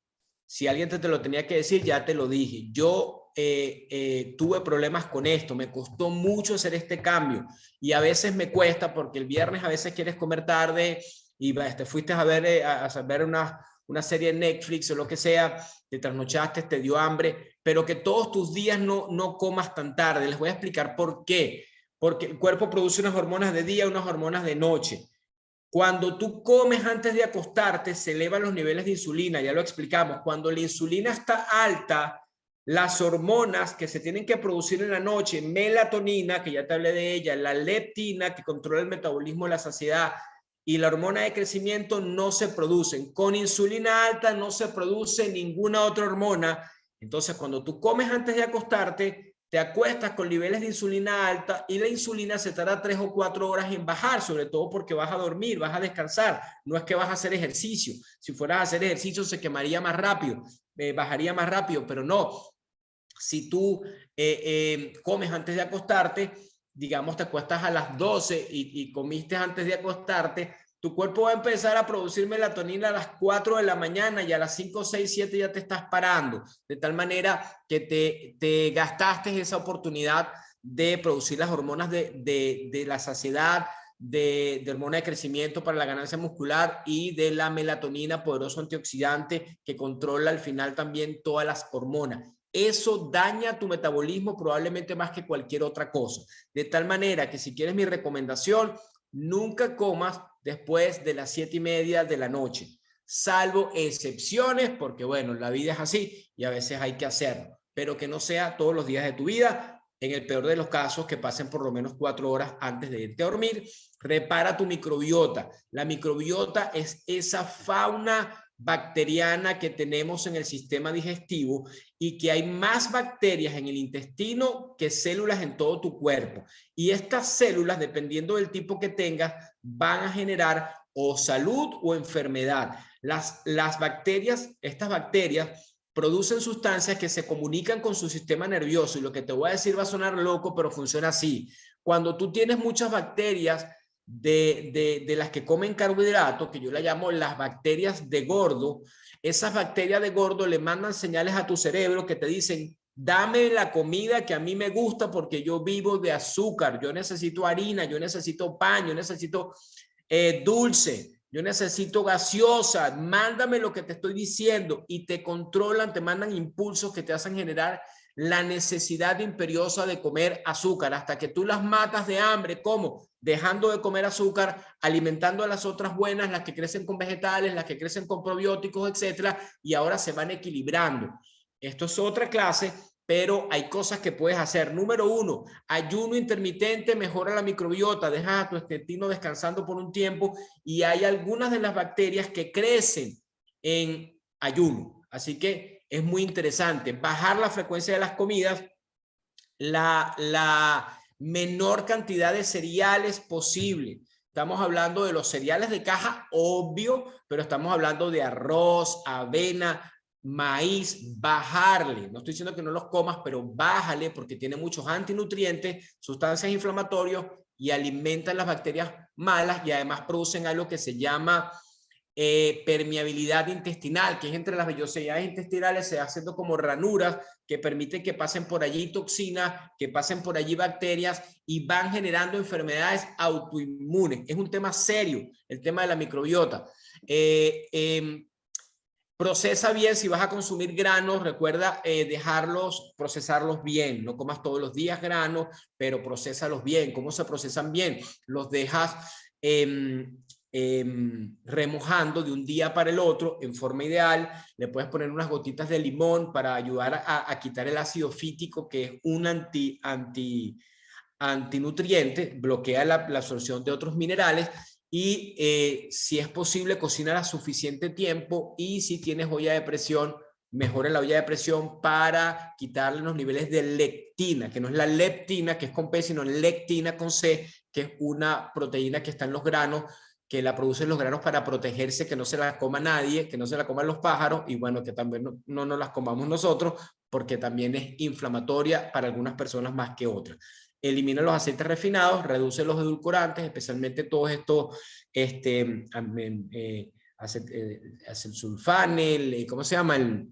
Si alguien te lo tenía que decir, ya te lo dije. Yo tuve problemas con esto, me costó mucho hacer este cambio, y a veces me cuesta porque el viernes a veces quieres comer tarde y te fuiste a ver, a ver una serie de Netflix o lo que sea, te trasnochaste, te dio hambre, pero que todos tus días no comas tan tarde. Les voy a explicar por qué. Porque el cuerpo produce unas hormonas de día, unas hormonas de noche. Cuando tú comes antes de acostarte, se elevan los niveles de insulina, ya lo explicamos. Cuando la insulina está alta, las hormonas que se tienen que producir en la noche, melatonina, que ya te hablé de ella, la leptina, que controla el metabolismo de la saciedad, y la hormona de crecimiento, no se producen. Con insulina alta no se produce ninguna otra hormona. Entonces, cuando tú comes antes de acostarte, te acuestas con niveles de insulina alta, y la insulina se tarda 3 o 4 horas en bajar, sobre todo porque vas a dormir, vas a descansar, no es que vas a hacer ejercicio. Si fueras a hacer ejercicio se quemaría más rápido, bajaría más rápido, pero no. Si tú comes antes de acostarte, digamos te acuestas a las 12 y comiste antes de acostarte, tu cuerpo va a empezar a producir melatonina a las 4 de la mañana, y a las 5, 6, 7 ya te estás parando, de tal manera que te gastaste esa oportunidad de producir las hormonas de la saciedad, de hormona de crecimiento para la ganancia muscular, y de la melatonina, poderoso antioxidante que controla al final también todas las hormonas. Eso daña tu metabolismo probablemente más que cualquier otra cosa. De tal manera que, si quieres mi recomendación, nunca comas después de las 7:30 de la noche, salvo excepciones, porque bueno, la vida es así y a veces hay que hacerlo, pero que no sea todos los días de tu vida. En el peor de los casos, que pasen por lo menos 4 horas antes de irte a dormir. Repara tu microbiota. La microbiota es esa fauna bacteriana que tenemos en el sistema digestivo, y que hay más bacterias en el intestino que células en todo tu cuerpo. Y estas células, dependiendo del tipo que tengas, van a generar o salud o enfermedad. Las bacterias, estas bacterias producen sustancias que se comunican con su sistema nervioso, y lo que te voy a decir va a sonar loco, pero funciona así. Cuando tú tienes muchas bacterias de las que comen carbohidratos, que yo le llamo las bacterias de gordo, esas bacterias de gordo le mandan señales a tu cerebro que te dicen: Dame la comida que a mí me gusta porque yo vivo de azúcar. Yo necesito harina, yo necesito pan, yo necesito dulce, yo necesito gaseosa. Mándame lo que te estoy diciendo y te controlan, te mandan impulsos que te hacen generar la necesidad imperiosa de comer azúcar hasta que tú las matas de hambre. ¿Cómo? Dejando de comer azúcar, alimentando a las otras buenas, las que crecen con vegetales, las que crecen con probióticos, etcétera, y ahora se van equilibrando. Esto es otra clase, pero hay cosas que puedes hacer. Número 1, ayuno intermitente mejora la microbiota, dejas a tu intestino descansando por un tiempo y hay algunas de las bacterias que crecen en ayuno. Así que es muy interesante. Bajar la frecuencia de las comidas, la menor cantidad de cereales posible. Estamos hablando de los cereales de caja, obvio, pero estamos hablando de arroz, avena, maíz. Bajarle. No estoy diciendo que no los comas, pero bájale porque tiene muchos antinutrientes, sustancias inflamatorias y alimentan las bacterias malas y además producen algo que se llama permeabilidad intestinal, que es entre las vellosidades intestinales, se va haciendo como ranuras que permiten que pasen por allí toxinas, que pasen por allí bacterias y van generando enfermedades autoinmunes. Es un tema serio, el tema de la microbiota. Procesa bien. Si vas a consumir granos, recuerda procesarlos bien. No comas todos los días granos, pero procesalos bien. ¿Cómo se procesan bien? Los dejas remojando de un día para el otro en forma ideal. Le puedes poner unas gotitas de limón para ayudar a quitar el ácido fítico, que es un antinutriente, bloquea la absorción de otros minerales. Y si es posible, cocinar a suficiente tiempo, y si tienes olla de presión, mejora la olla de presión para quitarle los niveles de lectina, que no es la leptina, que es con P, sino lectina con C, que es una proteína que está en los granos, que la producen los granos para protegerse, que no se la coma nadie, que no se la coman los pájaros, y bueno, que también no nos las comamos nosotros, porque también es inflamatoria para algunas personas más que otras. Elimina los aceites refinados, reduce los edulcorantes, especialmente todos estos acesulfane, ¿cómo se llama?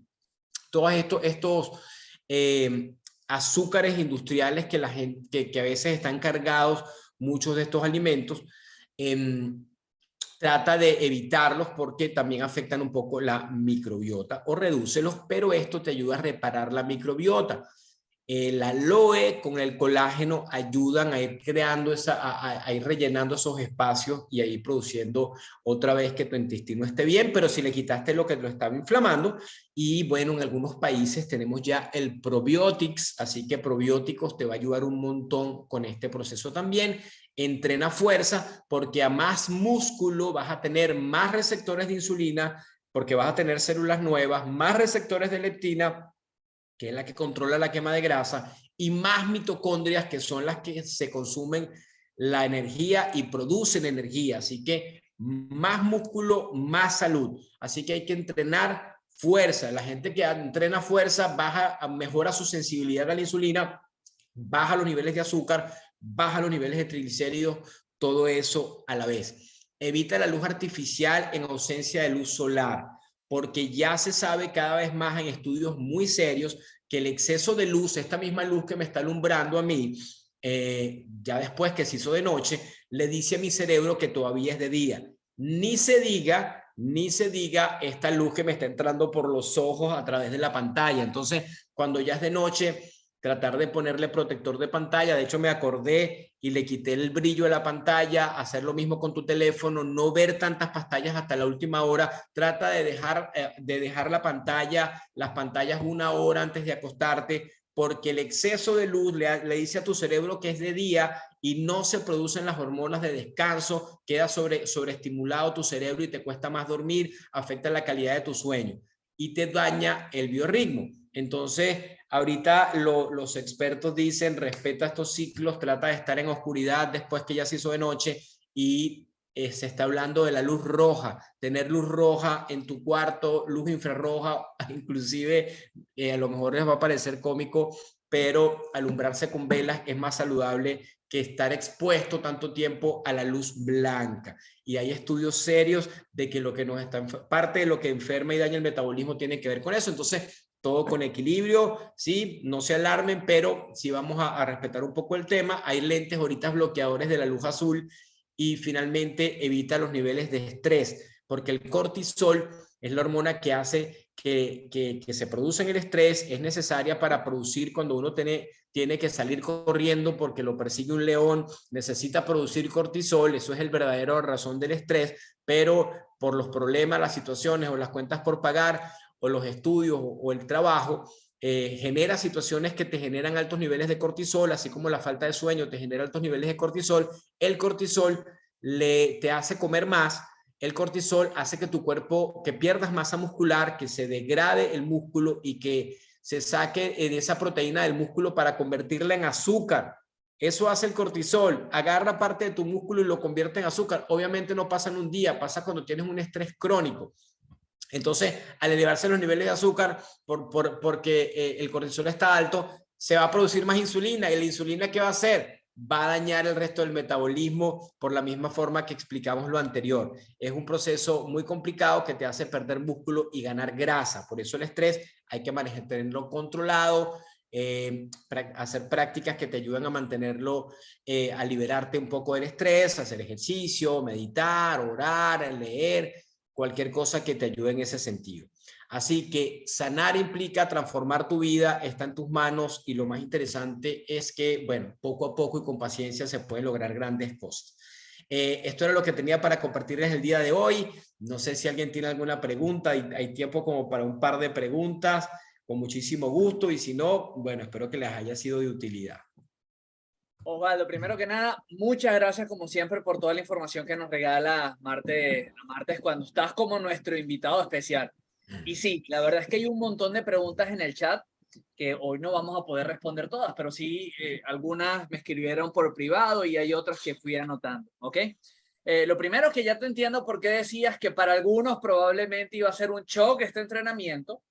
Todos estos azúcares industriales que la gente, que a veces están cargados, muchos de estos alimentos. Trata de evitarlos porque también afectan un poco la microbiota, o redúcelos, pero esto te ayuda a reparar la microbiota. El aloe con el colágeno ayudan a ir creando a ir rellenando esos espacios y a ir produciendo otra vez que tu intestino esté bien, pero si le quitaste lo que lo estaba inflamando. Y bueno, en algunos países tenemos ya el probiotics, así que probióticos te va a ayudar un montón con este proceso también. Entrena fuerza, porque a más músculo vas a tener más receptores de insulina, porque vas a tener células nuevas, más receptores de leptina, que es la que controla la quema de grasa, y más mitocondrias, que son las que se consumen la energía y producen energía. Así que más músculo, más salud. Así que hay que entrenar fuerza. La gente que entrena fuerza mejora su sensibilidad a la insulina, baja los niveles de azúcar, baja los niveles de triglicéridos, todo eso a la vez. Evita la luz artificial en ausencia de luz solar, porque ya se sabe cada vez más en estudios muy serios que el exceso de luz, esta misma luz que me está alumbrando a mí, ya después que se hizo de noche, le dice a mi cerebro que todavía es de día. Ni se diga esta luz que me está entrando por los ojos a través de la pantalla. Entonces, cuando ya es de noche, tratar de ponerle protector de pantalla. De hecho, me acordé y le quité el brillo de la pantalla. Hacer lo mismo con tu teléfono, no ver tantas pantallas hasta la última hora. Trata de dejar las pantallas 1 hora antes de acostarte, porque el exceso de luz le dice a tu cerebro que es de día y no se producen las hormonas de descanso, queda sobreestimulado tu cerebro y te cuesta más dormir, afecta la calidad de tu sueño y te daña el biorritmo. Entonces, ahorita los expertos dicen, respeta estos ciclos, trata de estar en oscuridad después que ya se hizo de noche, y se está hablando de la luz roja, tener luz roja en tu cuarto, luz infrarroja, inclusive a lo mejor les va a parecer cómico, pero alumbrarse con velas es más saludable que estar expuesto tanto tiempo a la luz blanca. Y hay estudios serios de que parte de lo que enferma y daña el metabolismo tiene que ver con eso. Entonces, todo con equilibrio, ¿sí? No se alarmen, pero sí vamos a respetar un poco el tema. Hay lentes ahorita bloqueadores de la luz azul y finalmente evita los niveles de estrés, porque el cortisol es la hormona que hace que se produce en el estrés, es necesaria para producir cuando uno tiene que salir corriendo porque lo persigue un león, necesita producir cortisol, eso es el verdadero razón del estrés, pero por los problemas, las situaciones o las cuentas por pagar o los estudios o el trabajo, genera situaciones que te generan altos niveles de cortisol, así como la falta de sueño te genera altos niveles de cortisol. El cortisol te hace comer más. El cortisol hace que tu cuerpo, que pierdas masa muscular, que se degrade el músculo y que se saque de esa proteína del músculo para convertirla en azúcar. Eso hace el cortisol, agarra parte de tu músculo y lo convierte en azúcar. Obviamente no pasa en un día, pasa cuando tienes un estrés crónico. Entonces, al elevarse los niveles de azúcar, porque el cortisol está alto, se va a producir más insulina. ¿Y la insulina qué va a hacer? Va a dañar el resto del metabolismo por la misma forma que explicamos lo anterior. Es un proceso muy complicado que te hace perder músculo y ganar grasa. Por eso el estrés hay que tenerlo controlado, hacer prácticas que te ayuden a mantenerlo, a liberarte un poco del estrés, hacer ejercicio, meditar, orar, leer, cualquier cosa que te ayude en ese sentido. Así que sanar implica transformar tu vida, está en tus manos y lo más interesante es que, bueno, poco a poco y con paciencia se pueden lograr grandes cosas. Esto era lo que tenía para compartirles el día de hoy. No sé si alguien tiene alguna pregunta, hay tiempo como para un par de preguntas, con muchísimo gusto, y si no, bueno, espero que les haya sido de utilidad. Osvaldo, primero que nada, muchas gracias como siempre por toda la información que nos regala martes cuando estás como nuestro invitado especial. Y sí, la verdad es que hay un montón de preguntas en el chat que hoy no vamos a poder responder todas, pero sí algunas me escribieron por privado y hay otras que fui anotando, ¿ok? Lo primero es que ya te entiendo por qué decías que para algunos probablemente iba a ser un shock este entrenamiento.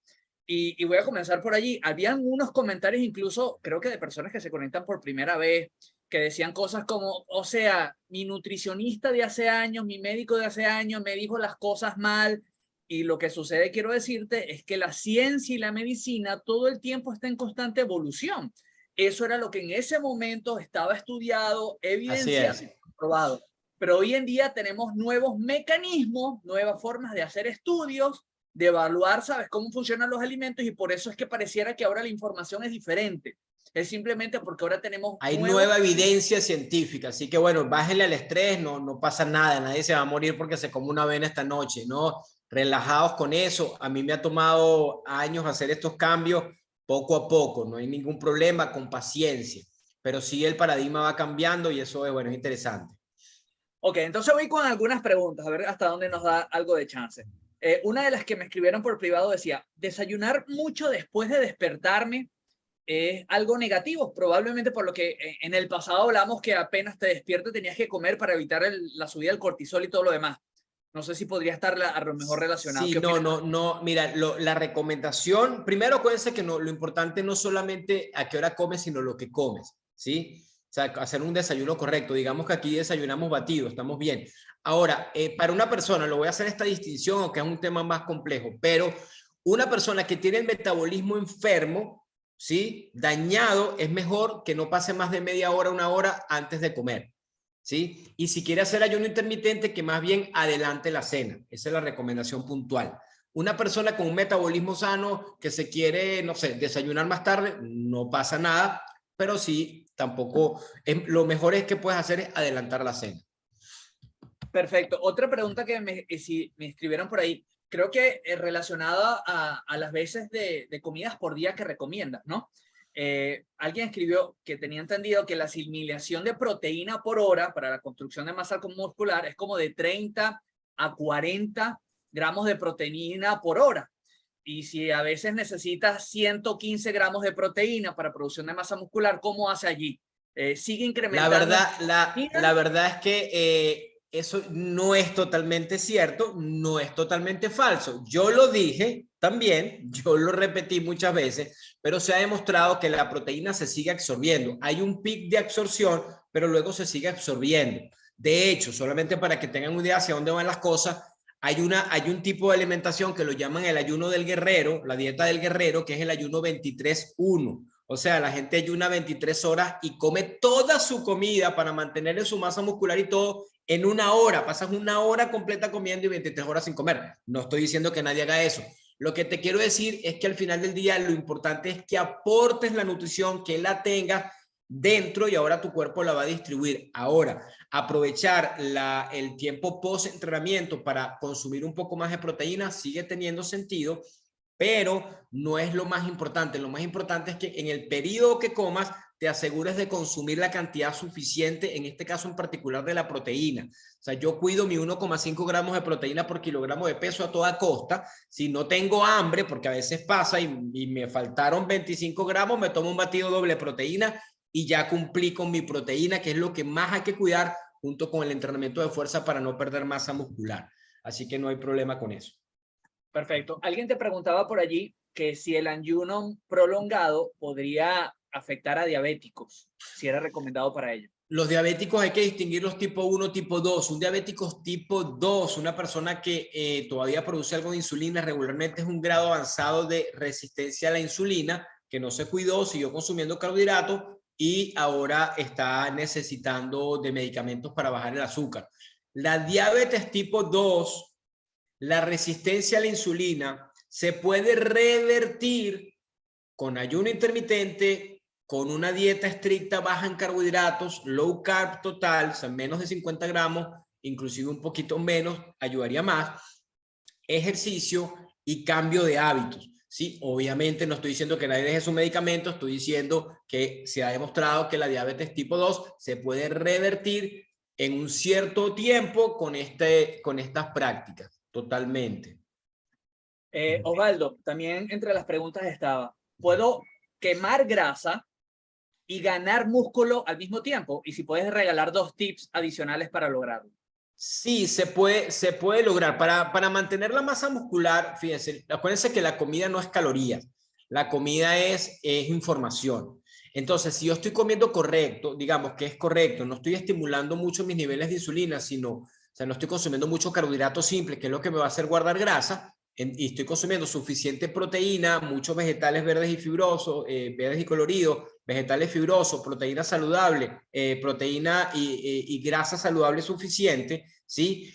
Y voy a comenzar por allí. Habían unos comentarios incluso, creo que de personas que se conectan por primera vez, que decían cosas como, o sea, mi nutricionista de hace años, mi médico de hace años me dijo las cosas mal. Y lo que sucede, quiero decirte, es que la ciencia y la medicina todo el tiempo está en constante evolución. Eso era lo que en ese momento estaba estudiado, evidenciado y comprobado. Pero hoy en día tenemos nuevos mecanismos, nuevas formas de hacer estudios, de evaluar, ¿sabes?, cómo funcionan los alimentos, y por eso es que pareciera que ahora la información es diferente. Es simplemente porque ahora tenemos... Hay nueva evidencia científica, así que bueno, bájenle al estrés, no pasa nada, nadie se va a morir porque se come una avena esta noche, ¿no? Relajados con eso. A mí me ha tomado años hacer estos cambios poco a poco, no hay ningún problema, con paciencia, pero sí el paradigma va cambiando y eso es, bueno, es interesante. Ok, entonces voy con algunas preguntas, a ver hasta dónde nos da algo de chance. Una de las que me escribieron por privado decía, desayunar mucho después de despertarme es algo negativo, probablemente por lo que en el pasado hablamos que apenas te despiertas tenías que comer para evitar la subida del cortisol y todo lo demás. No sé si podría estar a lo mejor relacionado. Sí, no. Mira, la recomendación, primero acuérdense que lo importante no solamente a qué hora comes, sino lo que comes, ¿sí? O sea, hacer un desayuno correcto. Digamos que aquí desayunamos batido, estamos bien. Ahora, para una persona, lo voy a hacer esta distinción, aunque es un tema más complejo, pero una persona que tiene el metabolismo enfermo, ¿sí?, dañado, es mejor que no pase más de media hora, una hora antes de comer, ¿sí? Y si quiere hacer ayuno intermitente, que más bien adelante la cena. Esa es la recomendación puntual. Una persona con un metabolismo sano que se quiere, no sé, desayunar más tarde, no pasa nada, pero sí, tampoco, lo mejor es que puedes hacer es adelantar la cena. Perfecto. Otra pregunta que me escribieron por ahí, creo que relacionada a las veces de comidas por día que recomiendas, ¿no? Alguien escribió que tenía entendido que la asimilación de proteína por hora para la construcción de masa muscular es como de 30 a 40 gramos de proteína por hora. Y si a veces necesitas 115 gramos de proteína para producción de masa muscular, ¿cómo hace allí? ¿Sigue incrementando? La verdad es que eso no es totalmente cierto, no es totalmente falso. Yo lo dije también, yo lo repetí muchas veces, pero se ha demostrado que la proteína se sigue absorbiendo. Hay un pic de absorción, pero luego se sigue absorbiendo. De hecho, solamente para que tengan una idea hacia dónde van las cosas, hay un tipo de alimentación que lo llaman el ayuno del guerrero, la dieta del guerrero, que es el ayuno 23-1. O sea, la gente ayuna 23 horas y come toda su comida para mantener su masa muscular y todo en una hora. Pasas una hora completa comiendo y 23 horas sin comer. No estoy diciendo que nadie haga eso. Lo que te quiero decir es que al final del día lo importante es que aportes la nutrición, que la tengas dentro y ahora tu cuerpo la va a distribuir. Ahora, aprovechar el tiempo post-entrenamiento para consumir un poco más de proteína sigue teniendo sentido, pero no es lo más importante. Lo más importante es que en el periodo que comas te asegures de consumir la cantidad suficiente, en este caso en particular de la proteína. O sea, yo cuido mi 1,5 gramos de proteína por kilogramo de peso a toda costa. Si no tengo hambre, porque a veces pasa y me faltaron 25 gramos, me tomo un batido doble proteína y ya cumplí con mi proteína, que es lo que más hay que cuidar junto con el entrenamiento de fuerza para no perder masa muscular. Así que no hay problema con eso. Perfecto. Alguien te preguntaba por allí que si el ayuno prolongado podría afectar a diabéticos, si era recomendado para ellos. Los diabéticos hay que distinguirlos tipo 1, tipo 2. Un diabético tipo 2, una persona que todavía produce algo de insulina, regularmente es un grado avanzado de resistencia a la insulina, que no se cuidó, siguió consumiendo carbohidratos y ahora está necesitando de medicamentos para bajar el azúcar. La diabetes tipo 2, la resistencia a la insulina, se puede revertir con ayuno intermitente, con una dieta estricta baja en carbohidratos, low carb total, o sea, menos de 50 gramos, inclusive un poquito menos, ayudaría más, ejercicio y cambio de hábitos. Sí, obviamente no estoy diciendo que nadie deje su medicamento, estoy diciendo que se ha demostrado que la diabetes tipo 2 se puede revertir en un cierto tiempo con estas prácticas, totalmente. Osvaldo, también entre las preguntas estaba, ¿puedo quemar grasa y ganar músculo al mismo tiempo? Y si puedes regalar 2 tips adicionales para lograrlo. Sí, se puede lograr. Para mantener la masa muscular, fíjense, acuérdense que la comida no es calorías, la comida es información. Entonces, si yo estoy comiendo correcto, digamos que es correcto, no estoy estimulando mucho mis niveles de insulina, o sea, no estoy consumiendo mucho carbohidrato simple, que es lo que me va a hacer guardar grasa, y estoy consumiendo suficiente proteína, muchos vegetales verdes y fibrosos, verdes y coloridos, vegetales fibrosos, proteína saludable, proteína y grasa saludable suficiente, ¿sí?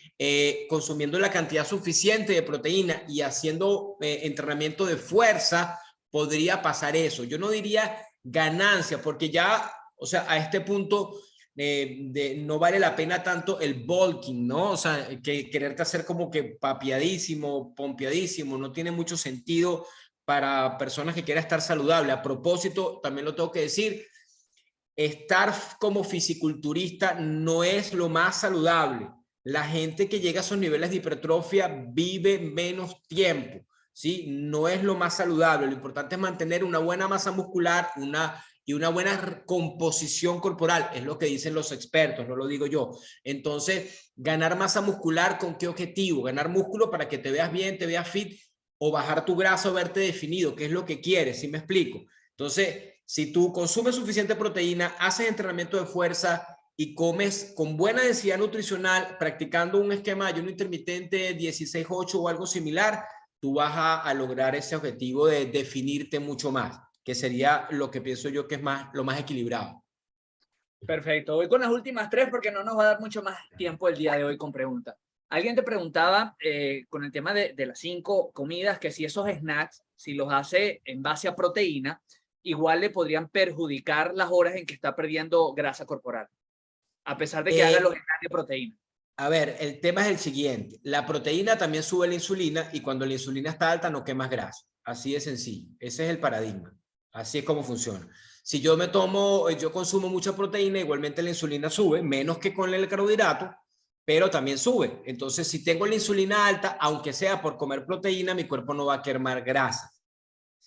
Consumiendo la cantidad suficiente de proteína y haciendo entrenamiento de fuerza, podría pasar eso. Yo no diría ganancia, porque ya, o sea, a este punto no vale la pena tanto el bulking, ¿no? O sea, que quererte hacer como que papiadísimo, pompeadísimo, no tiene mucho sentido para personas que quieran estar saludable. A propósito, también lo tengo que decir, estar como fisiculturista no es lo más saludable. La gente que llega a esos niveles de hipertrofia vive menos tiempo, ¿sí? No es lo más saludable. Lo importante es mantener una buena masa muscular, y una buena composición corporal, es lo que dicen los expertos, no lo digo yo. Entonces, ganar masa muscular, ¿con qué objetivo? Ganar músculo para que te veas bien, te veas fit, o bajar tu grasa o verte definido, ¿qué es lo que quieres? ¿Sí me explico? Entonces, si tú consumes suficiente proteína, haces entrenamiento de fuerza y comes con buena densidad nutricional, practicando un esquema de ayuno intermitente 16-8 o algo similar, tú vas a lograr ese objetivo de definirte mucho más, que sería lo que pienso yo que es lo más equilibrado. Perfecto. Voy con las últimas 3 porque no nos va a dar mucho más tiempo el día de hoy con preguntas. Alguien te preguntaba con el tema de las 5 comidas, que si esos snacks, si los hace en base a proteína, igual le podrían perjudicar las horas en que está perdiendo grasa corporal, a pesar de que haga los snacks de proteína. A ver, el tema es el siguiente. La proteína también sube la insulina y cuando la insulina está alta no quemas grasa. Así de sencillo. Ese es el paradigma. Así es como funciona. Si yo consumo mucha proteína, igualmente la insulina sube, menos que con el carbohidrato, pero también sube. Entonces, si tengo la insulina alta, aunque sea por comer proteína, mi cuerpo no va a quemar grasa.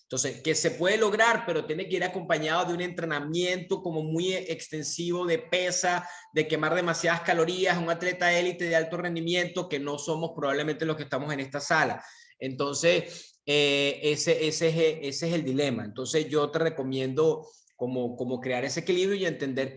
Entonces, que se puede lograr, pero tiene que ir acompañado de un entrenamiento como muy extensivo de pesa, de quemar demasiadas calorías, un atleta élite de alto rendimiento, que no somos probablemente los que estamos en esta sala. Entonces, ese es el dilema. Entonces, yo te recomiendo como crear ese equilibrio y entender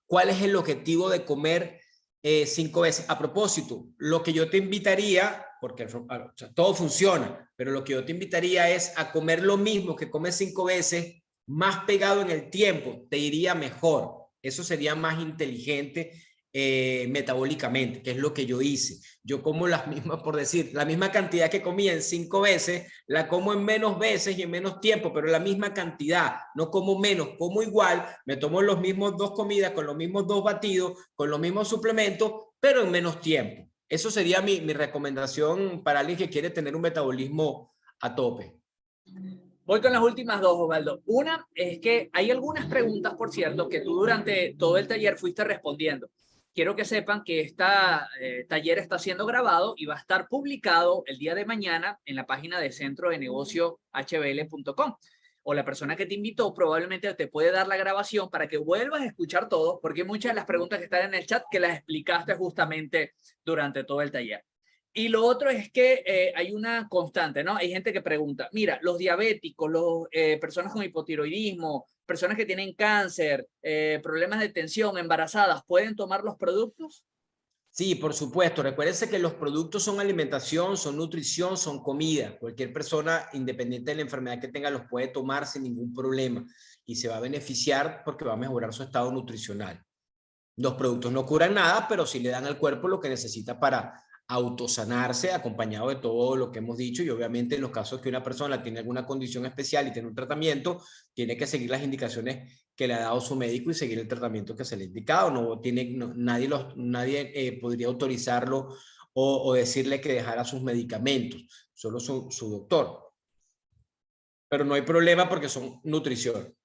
cuál es el objetivo de comer 5 veces. A propósito, lo que yo te invitaría porque o sea, todo funciona, pero lo que yo te invitaría es a comer lo mismo que comes 5 veces, más pegado en el tiempo, te iría mejor. Eso sería más inteligente metabólicamente, que es lo que yo hice. Yo como las mismas, por decir, la misma cantidad que comía en 5 veces, la como en menos veces y en menos tiempo, pero la misma cantidad, no como menos, como igual, me tomo los mismos 2 comidas, con los mismos 2 batidos, con los mismos suplementos, pero en menos tiempo. Eso sería mi recomendación para alguien que quiere tener un metabolismo a tope. Voy con las últimas dos, Osvaldo. Una es que hay algunas preguntas, por cierto, que tú durante todo el taller fuiste respondiendo. Quiero que sepan que este taller está siendo grabado y va a estar publicado el día de mañana en la página de centro de negocio hbl.com. O la persona que te invitó probablemente te puede dar la grabación para que vuelvas a escuchar todo, porque muchas de las preguntas que están en el chat que las explicaste justamente durante todo el taller. Y lo otro es que hay una constante, ¿no? Hay gente que pregunta, mira, los diabéticos, personas con hipotiroidismo, personas que tienen cáncer, problemas de tensión, embarazadas, ¿pueden tomar los productos? Sí, por supuesto. Recuérdense que los productos son alimentación, son nutrición, son comida. Cualquier persona, independiente de la enfermedad que tenga, los puede tomar sin ningún problema y se va a beneficiar porque va a mejorar su estado nutricional. Los productos no curan nada, pero sí le dan al cuerpo lo que necesita para autosanarse, acompañado de todo lo que hemos dicho. Y obviamente en los casos que una persona tiene alguna condición especial y tiene un tratamiento, tiene que seguir las indicaciones que le ha dado su médico y seguir el tratamiento que se le ha indicado. Nadie podría autorizarlo o decirle que dejara sus medicamentos, solo su doctor. Pero no hay problema porque son nutrición.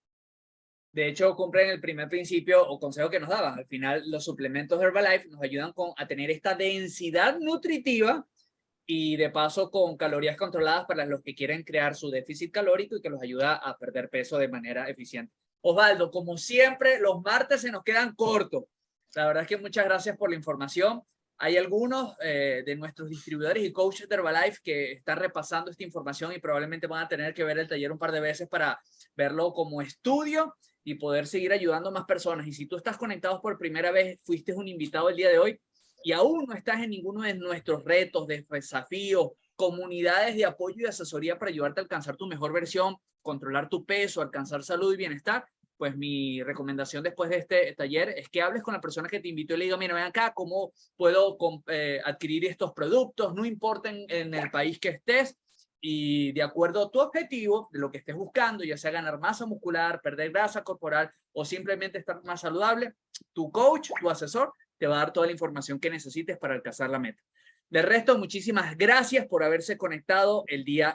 De hecho, cumplen el primer principio o consejo que nos daban. Al final, los suplementos de Herbalife nos ayudan a tener esta densidad nutritiva y de paso con calorías controladas para los que quieren crear su déficit calórico y que los ayuda a perder peso de manera eficiente. Osvaldo, como siempre, los martes se nos quedan cortos. La verdad es que muchas gracias por la información. Hay algunos de nuestros distribuidores y coaches de Herbalife que están repasando esta información y probablemente van a tener que ver el taller un par de veces para verlo como estudio y poder seguir ayudando a más personas. Y si tú estás conectado por primera vez, fuiste un invitado el día de hoy y aún no estás en ninguno de nuestros retos, desafíos, comunidades de apoyo y asesoría para ayudarte a alcanzar tu mejor versión, controlar tu peso, alcanzar salud y bienestar, pues mi recomendación después de este taller es que hables con la persona que te invitó y le diga, mira, ven acá, ¿cómo puedo adquirir estos productos? No importa en el país que estés, y de acuerdo a tu objetivo, de lo que estés buscando, ya sea ganar masa muscular, perder grasa corporal o simplemente estar más saludable, tu coach, tu asesor, te va a dar toda la información que necesites para alcanzar la meta. De resto, muchísimas gracias por haberse conectado el día